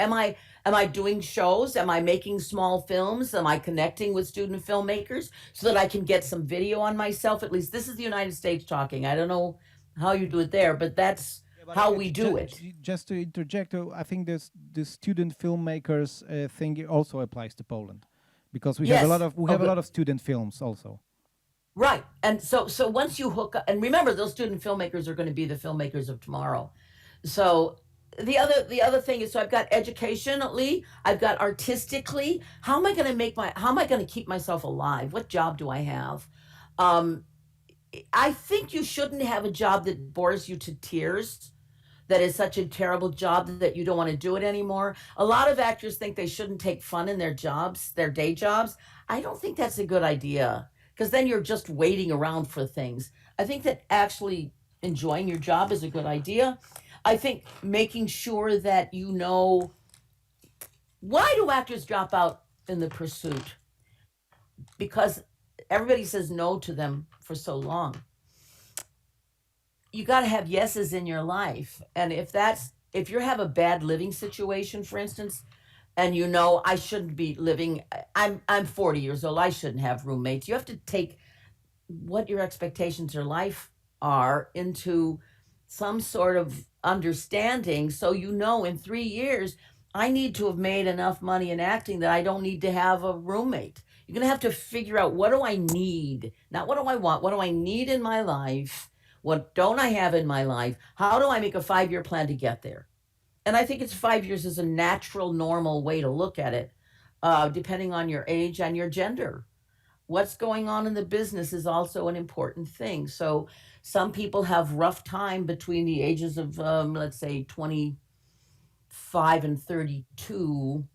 shows? Am I making small films? Am I connecting with student filmmakers so that I can get some video on myself? At least this is the United States talking. I don't know how you do it there, but that's how we do it. Just to interject, I think the student filmmakers thing also applies to Poland, because we have a lot of student films also. Right. And so once you hook up, and remember, those student filmmakers are going to be the filmmakers of tomorrow. So the other thing is, so I've got educationally, I've got artistically. How am I going to keep myself alive? What job do I have? I think you shouldn't have a job that bores you to tears, that is such a terrible job that you don't want to do it anymore. A lot of actors think they shouldn't take fun in their jobs, their day jobs. I don't think that's a good idea, because then you're just waiting around for things. I think that actually enjoying your job is a good idea. I think making sure that you know, why do actors drop out in the pursuit? Because everybody says no to them for so long. You got to have yeses in your life. And if you have a bad living situation, for instance, and you know, I shouldn't be living, I'm 40 years old, I shouldn't have roommates. You have to take what your expectations of life are into some sort of understanding, so you know in 3 years I need to have made enough money in acting that I don't need to have a roommate. You're going to have to figure out, what do I need? Not what do I want, what do I need in my life? What don't I have in my life? How do I make a 5-year plan to get there? And I think it's 5 years is a natural, normal way to look at it, depending on your age and your gender. What's going on in the business is also an important thing. So some people have rough time between the ages of, let's say, 25 and 32,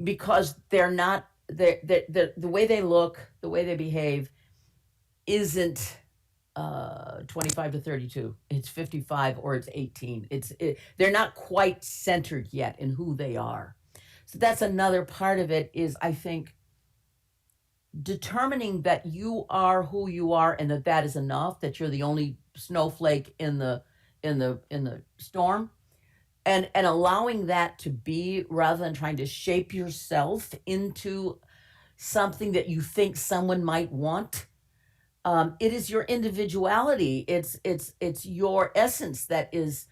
because they're not, the way they look, the way they behave isn't 25 to 32. It's 55 or it's 18. They're not quite centered yet in who they are. So that's another part of it, is I think determining that you are who you are, and that is enough, that you're the only snowflake in the storm, and allowing that to be, rather than trying to shape yourself into something that you think someone might want. It is your individuality. It's your essence that is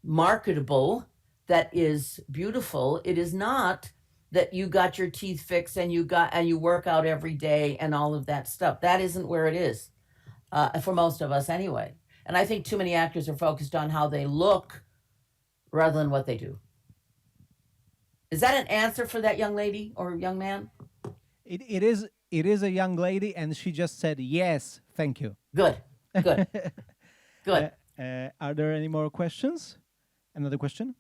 marketable, that is beautiful. It is not that you got your teeth fixed and you work out every day and all of that stuff. That isn't where it is, for most of us anyway. And I think too many actors are focused on how they look rather than what they do. Is that an answer for that young lady or young man? It is a young lady, and she just said yes, thank you. Good. Good. Are there any more questions? Another question?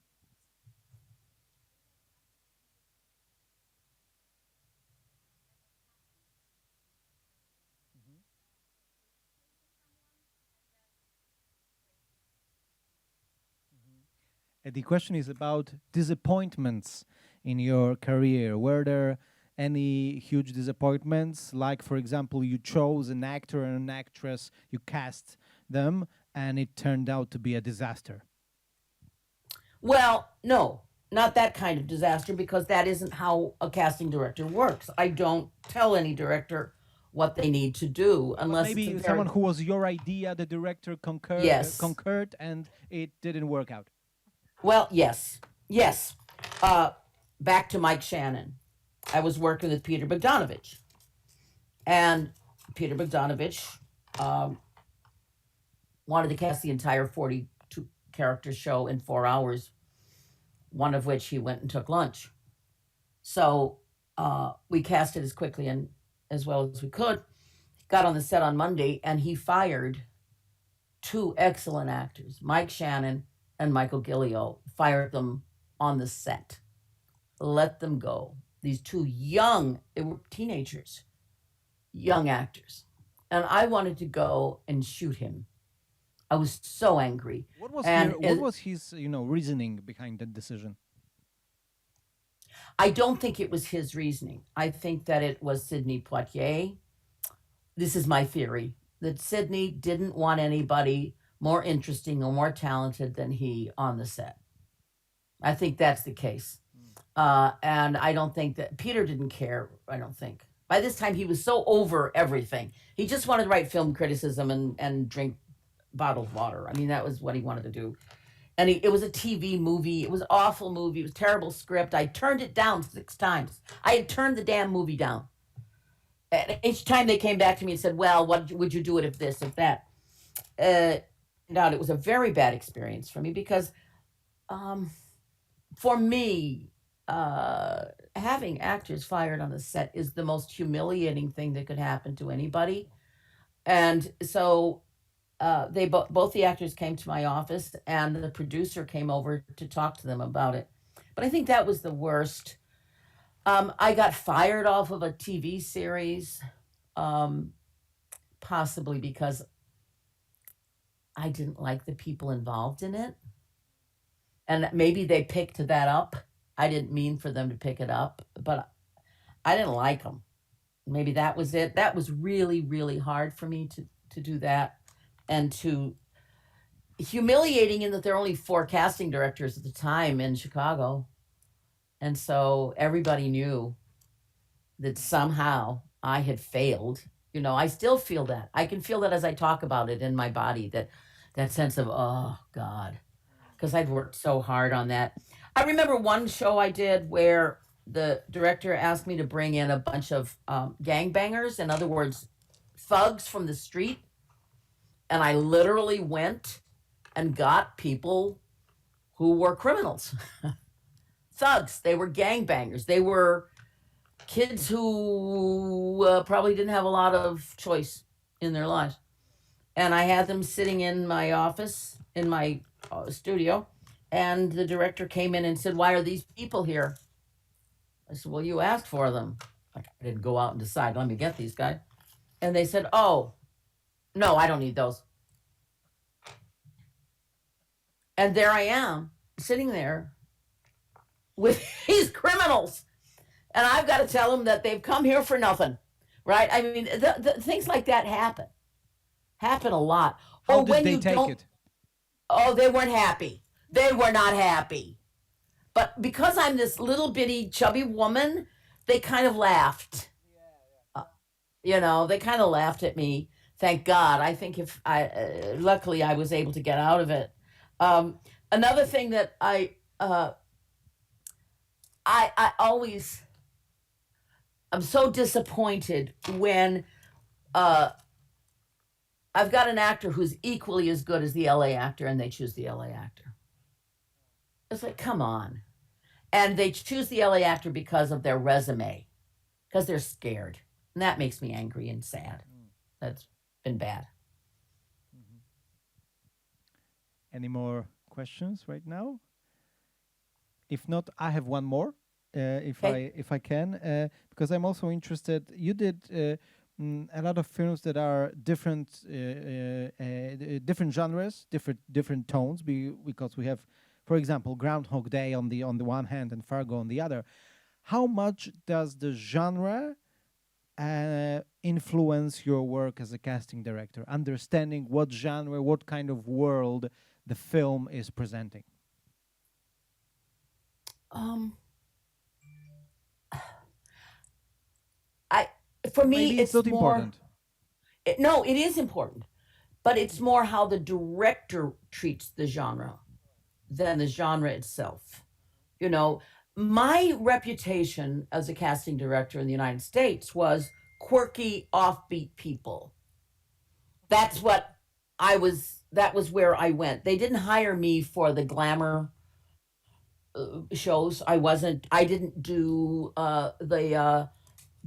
The question is about disappointments in your career. Were there any huge disappointments? Like, for example, you chose an actor and an actress, you cast them, and it turned out to be a disaster. Well, no, not that kind of disaster, because that isn't how a casting director works. I don't tell any director what they need to do, unless maybe someone who was your idea, the director concurred, and it didn't work out. Well, yes. Back to Mike Shannon. I was working with Peter Bogdanovich, and Peter Bogdanovich wanted to cast the entire 42 character show in 4 hours, one of which he went and took lunch. So we cast it as quickly and as well as we could. Got on the set on Monday, and he fired 2 excellent actors, Mike Shannon and Michael Gillio, fired them on the set, let them go. These 2 they were teenagers, young actors. And I wanted to go and shoot him. I was so angry. What was his reasoning behind that decision? I don't think it was his reasoning. I think that it was Sidney Poitier. This is my theory, that Sidney didn't want anybody more interesting or more talented than he on the set. I think that's the case. And I don't think that Peter didn't care. I don't think. By this time, he was so over everything. He just wanted to write film criticism and drink bottled water. I mean, that was what he wanted to do. And it was a TV movie. It was an awful movie. It was a terrible script. I turned it down 6 times. I had turned the damn movie down. And each time they came back to me and said, well, what would you do it if this, if that? Now, it was a very bad experience for me because for me, having actors fired on the set is the most humiliating thing that could happen to anybody. And so they both the actors came to my office, and the producer came over to talk to them about it. But I think that was the worst. I got fired off of a TV series, possibly because I didn't like the people involved in it. And maybe they picked that up. I didn't mean for them to pick it up, but I didn't like them. Maybe that was it. That was really, really hard for me to do that, and to humiliating in that there are only 4 casting directors at the time in Chicago. And so everybody knew that somehow I had failed. You know, I still feel that. I can feel that as I talk about it in my body, that sense of, oh, God, because I'd worked so hard on that. I remember one show I did where the director asked me to bring in a bunch of gangbangers, in other words, thugs from the street. And I literally went and got people who were criminals. Thugs. They were gangbangers. They were kids who probably didn't have a lot of choice in their lives. And I had them sitting in my office, in my studio, and the director came in and said, why are these people here? I said, well, you asked for them. Like, I didn't go out and decide, let me get these guys. And they said, oh, no, I don't need those. And there I am, sitting there with these criminals. And I've got to tell them that they've come here for nothing, right? I mean, the things like that happen a lot. How Or did when they you take don't, it? oh, they weren't happy. They were not happy. But because I'm this little bitty chubby woman, they kind of laughed. You know, they kind of laughed at me. Thank God. I think luckily I was able to get out of it. Another thing that I always, I'm so disappointed when I've got an actor who's equally as good as the LA actor and they choose the LA actor. It's like, come on. And they choose the LA actor because of their resume, because they're scared. And that makes me angry and sad. That's been bad. Any more questions right now? If not, I have one more, if I can, because I'm also interested. You did a lot of films that are different, different genres, different tones. Because we have, for example, Groundhog Day on the one hand and Fargo on the other. How much does the genre influence your work as a casting director? Understanding what genre, what kind of world the film is presenting. For me, Maybe it's not more important. No, it is important, but it's more how the director treats the genre than the genre itself. You know, my reputation as a casting director in the United States was quirky, offbeat people. That's what that was where I went. They didn't hire me for the glamour shows. I didn't do the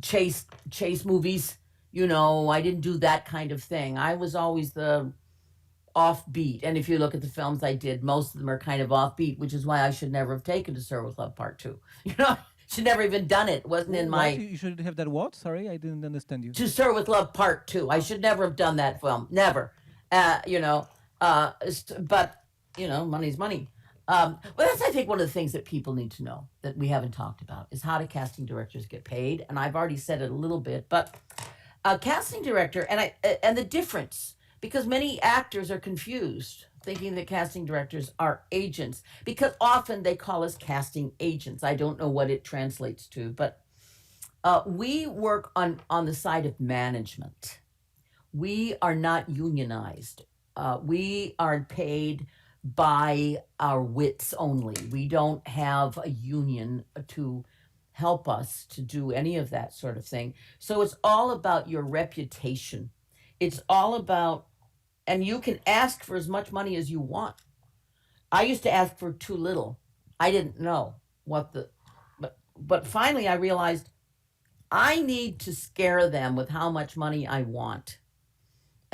chase movies. You know, I didn't do that kind of thing. I was always the offbeat. And if you look at the films I did, most of them are kind of offbeat, which is why I should never have taken To Sir with Love Part 2. You know, should never even done it. It wasn't in my... You should have that what? Sorry, I didn't understand you. To Sir with Love Part 2. I should never have done that film. Never. You know, but, you know, money's money. But that's, I think, one of the things that people need to know that we haven't talked about is how do casting directors get paid? And I've already said it a little bit, but a casting director, and the difference because many actors are confused, thinking that casting directors are agents, because often they call us casting agents. I don't know what it translates to, but we work on the side of management. We are not unionized. We are paid by our wits only. We don't have a union to help us to do any of that sort of thing. So it's all about your reputation. It's all about, and you can ask for as much money as you want. I used to ask for too little. I didn't know what the, but finally I realized I need to scare them with how much money I want.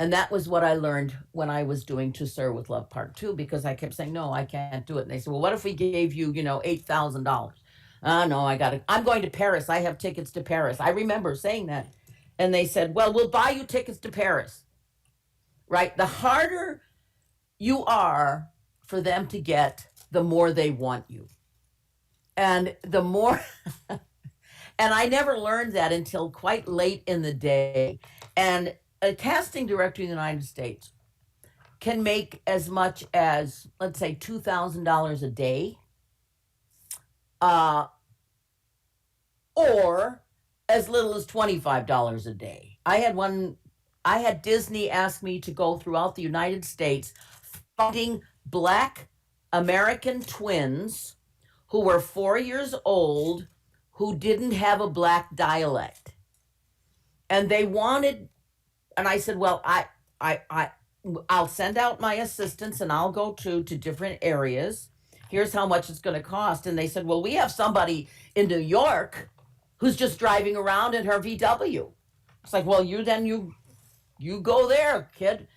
And that was what I learned when I was doing To Sir with Love Part 2, because I kept saying, no, I can't do it. And they said, well, what if we gave you, $8,000? No, I'm going to Paris. I have tickets to Paris. I remember saying that. And they said, well, we'll buy you tickets to Paris. Right? The harder you are for them to get, the more they want you. And the more, and I never learned that until quite late in the day. And a casting director in the United States can make as much as, let's say, $2,000 a day, or as little as $25 a day. I had Disney ask me to go throughout the United States finding Black American twins who were 4 years old who didn't have a Black dialect. And they wanted, and I said, well, I'll send out my assistants and I'll go to different areas. Here's how much it's going to cost. And they said, well, we have somebody in New York who's just driving around in her VW. It's like, well, you go there, kid,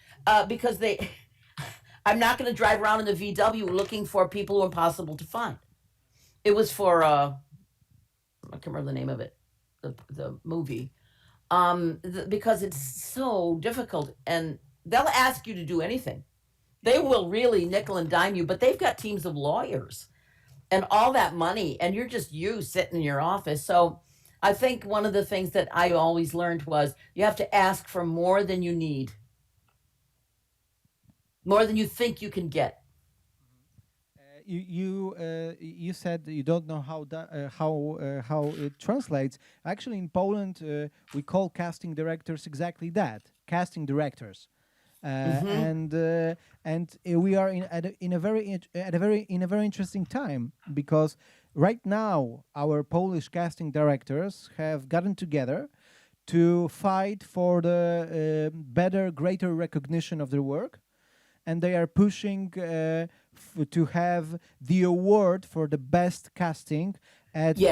because I'm not going to drive around in the VW looking for people who are impossible to find. It was for, I can't remember the name of it, the movie, because it's so difficult, and they'll ask you to do anything. They will really nickel and dime you, but they've got teams of lawyers and all that money, and you're just you sitting in your office. So I think one of the things that I always learned was you have to ask for more than you need, more than you think you can get. You said you don't know how it translates. Actually, in Poland, we call casting directors exactly that, casting directors. And we are in a very interesting time, because right now our Polish casting directors have gotten together to fight for the greater recognition of their work, and they are pushing to have the award for the best casting at Yes.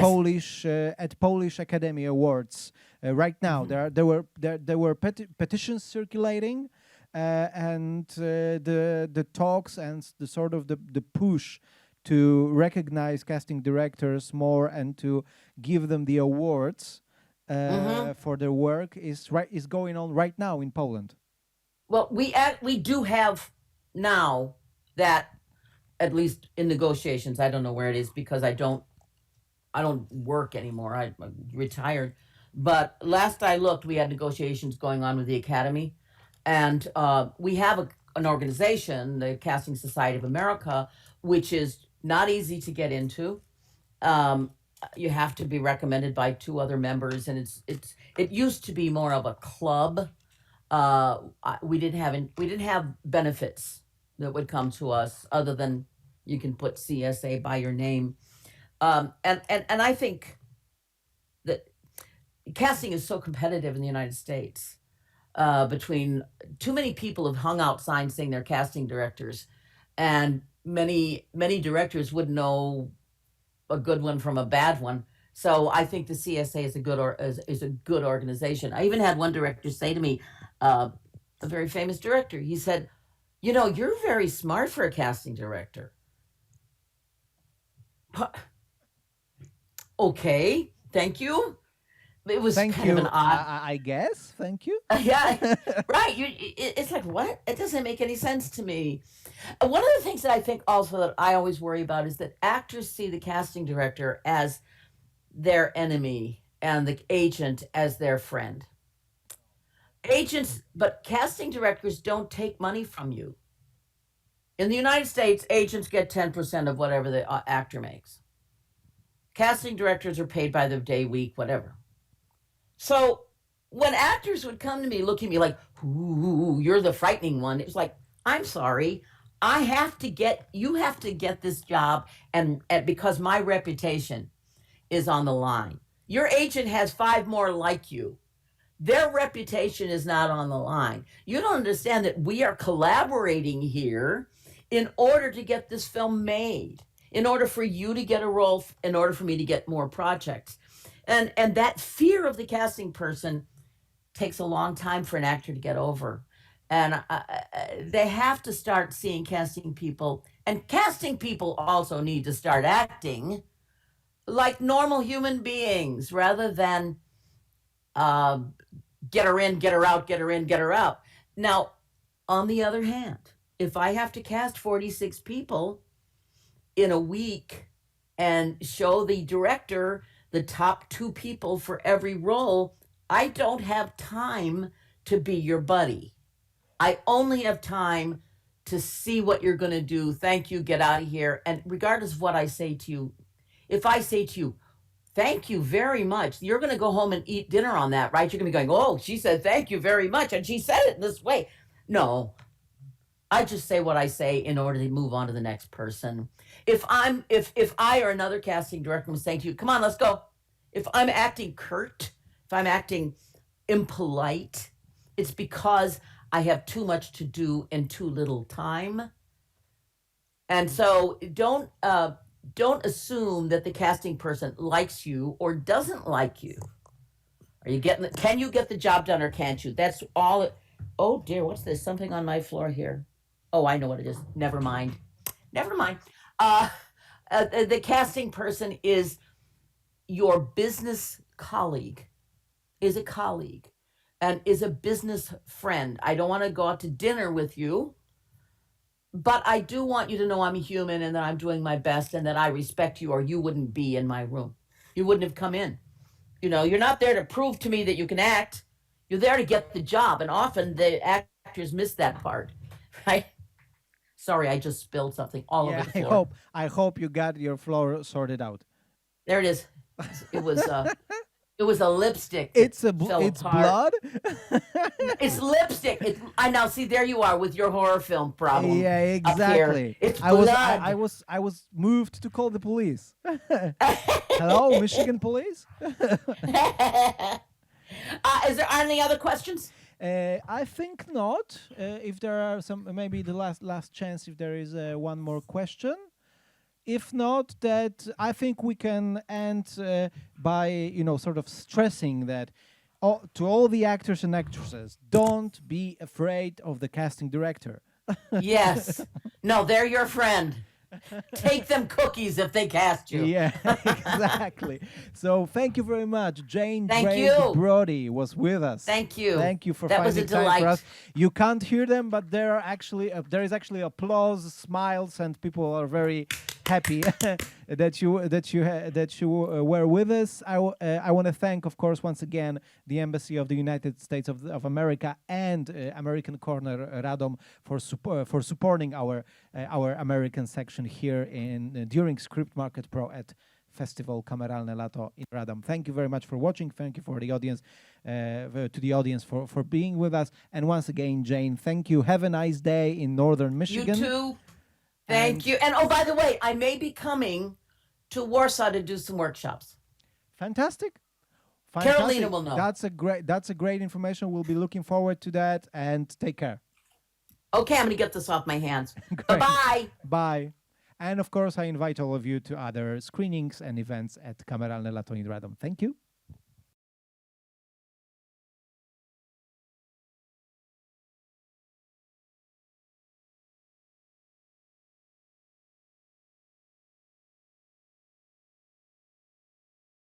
Polish Academy Awards. Right now, there were petitions circulating. And the talks and the sort of the push to recognize casting directors more and to give them the awards for their work is going on right now in Poland. Well, we do have now that, at least in negotiations. I don't know where it is because I don't work anymore. I'm retired. But last I looked, we had negotiations going on with the Academy. And we have an organization, the Casting Society of America, which is not easy to get into. You have to be recommended by 2 other members, and it used to be more of a club. We didn't have benefits that would come to us other than you can put CSA by your name. And I think that casting is so competitive in the United States. Between too many people have hung out signs saying they're casting directors, and many directors wouldn't know a good one from a bad one. So I think the CSA is a good organization. I even had one director say to me, a very famous director, he said, you're very smart for a casting director. Okay, thank you. It was Thank kind you. of an odd. I guess. Thank you. Yeah, right. It's like, what? It doesn't make any sense to me. One of the things that I think also that I always worry about is that actors see the casting director as their enemy and the agent as their friend. But casting directors don't take money from you. In the United States, agents get 10% of whatever the actor makes. Casting directors are paid by the day, week, whatever. So when actors would come to me, look at me like, ooh, you're the frightening one. It was like, I'm sorry. You have to get this job, and because my reputation is on the line. Your agent has 5 more like you. Their reputation is not on the line. You don't understand that we are collaborating here in order to get this film made, in order for you to get a role, in order for me to get more projects. And that fear of the casting person takes a long time for an actor to get over. And they have to start seeing casting people, and casting people also need to start acting like normal human beings rather than get her in, get her out, get her in, get her out. Now, on the other hand, if I have to cast 46 people in a week and show the director the top 2 people for every role, I don't have time to be your buddy. I only have time to see what you're going to do. Thank you, get out of here. And regardless of what I say to you, if I say to you, thank you very much, you're going to go home and eat dinner on that, right? You're going to be going, oh, she said thank you very much, and she said it this way. No, I just say what I say in order to move on to the next person. If I or another casting director was saying to you, come on, let's go. If I'm acting curt, if I'm acting impolite, it's because I have too much to do in too little time. And so don't assume that the casting person likes you or doesn't like you. Can you get the job done or can't you? That's all. Oh dear, what's this? Something on my floor here. Oh, I know what it is. Never mind. The casting person is your business colleague, is a colleague, and is a business friend. I don't want to go out to dinner with you, but I do want you to know I'm a human and that I'm doing my best and that I respect you, or you wouldn't be in my room. You wouldn't have come in. You're not there to prove to me that you can act. You're there to get the job. And often the actors miss that part, right? Sorry, I just spilled something all over the floor. I hope you got your floor sorted out. There it is. It was a lipstick. It's blood. It's lipstick. I now see, there you are with your horror film problem. Yeah, exactly. It's blood. I was moved to call the police. Hello, Michigan police. Is there any other questions? I think not. If there are some, maybe the last chance. If there is one more question. If not, that I think we can end by sort of stressing that to all the actors and actresses, don't be afraid of the casting director. Yes. No, they're your friend. Take them cookies if they cast you. Yeah, exactly. So thank you very much. Jane DRAKE Brody was with us. Thank you. Thank you for that finding was a time delight. for us. You can't hear them, but there is actually applause, smiles, and people are very happy that you were with us. I want to thank, of course, once again the Embassy of the United States of America and American Corner Radom for supporting our American section here during ScriptMarket.Pro at Festival Kameralne Lato in Radom. Thank you very much for watching. Thank you for the audience, for being with us. And once again, Jane, thank you. Have a nice day in northern Michigan. You too. Thank you. And oh, by the way, I may be coming to Warsaw to do some workshops. Fantastic. Carolina will know. That's a great information. We'll be looking forward to that, and take care. Okay, I'm going to get this off my hands. Bye-bye. Bye. And of course, I invite all of you to other screenings and events at Kameralne Lato in Radom. Thank you.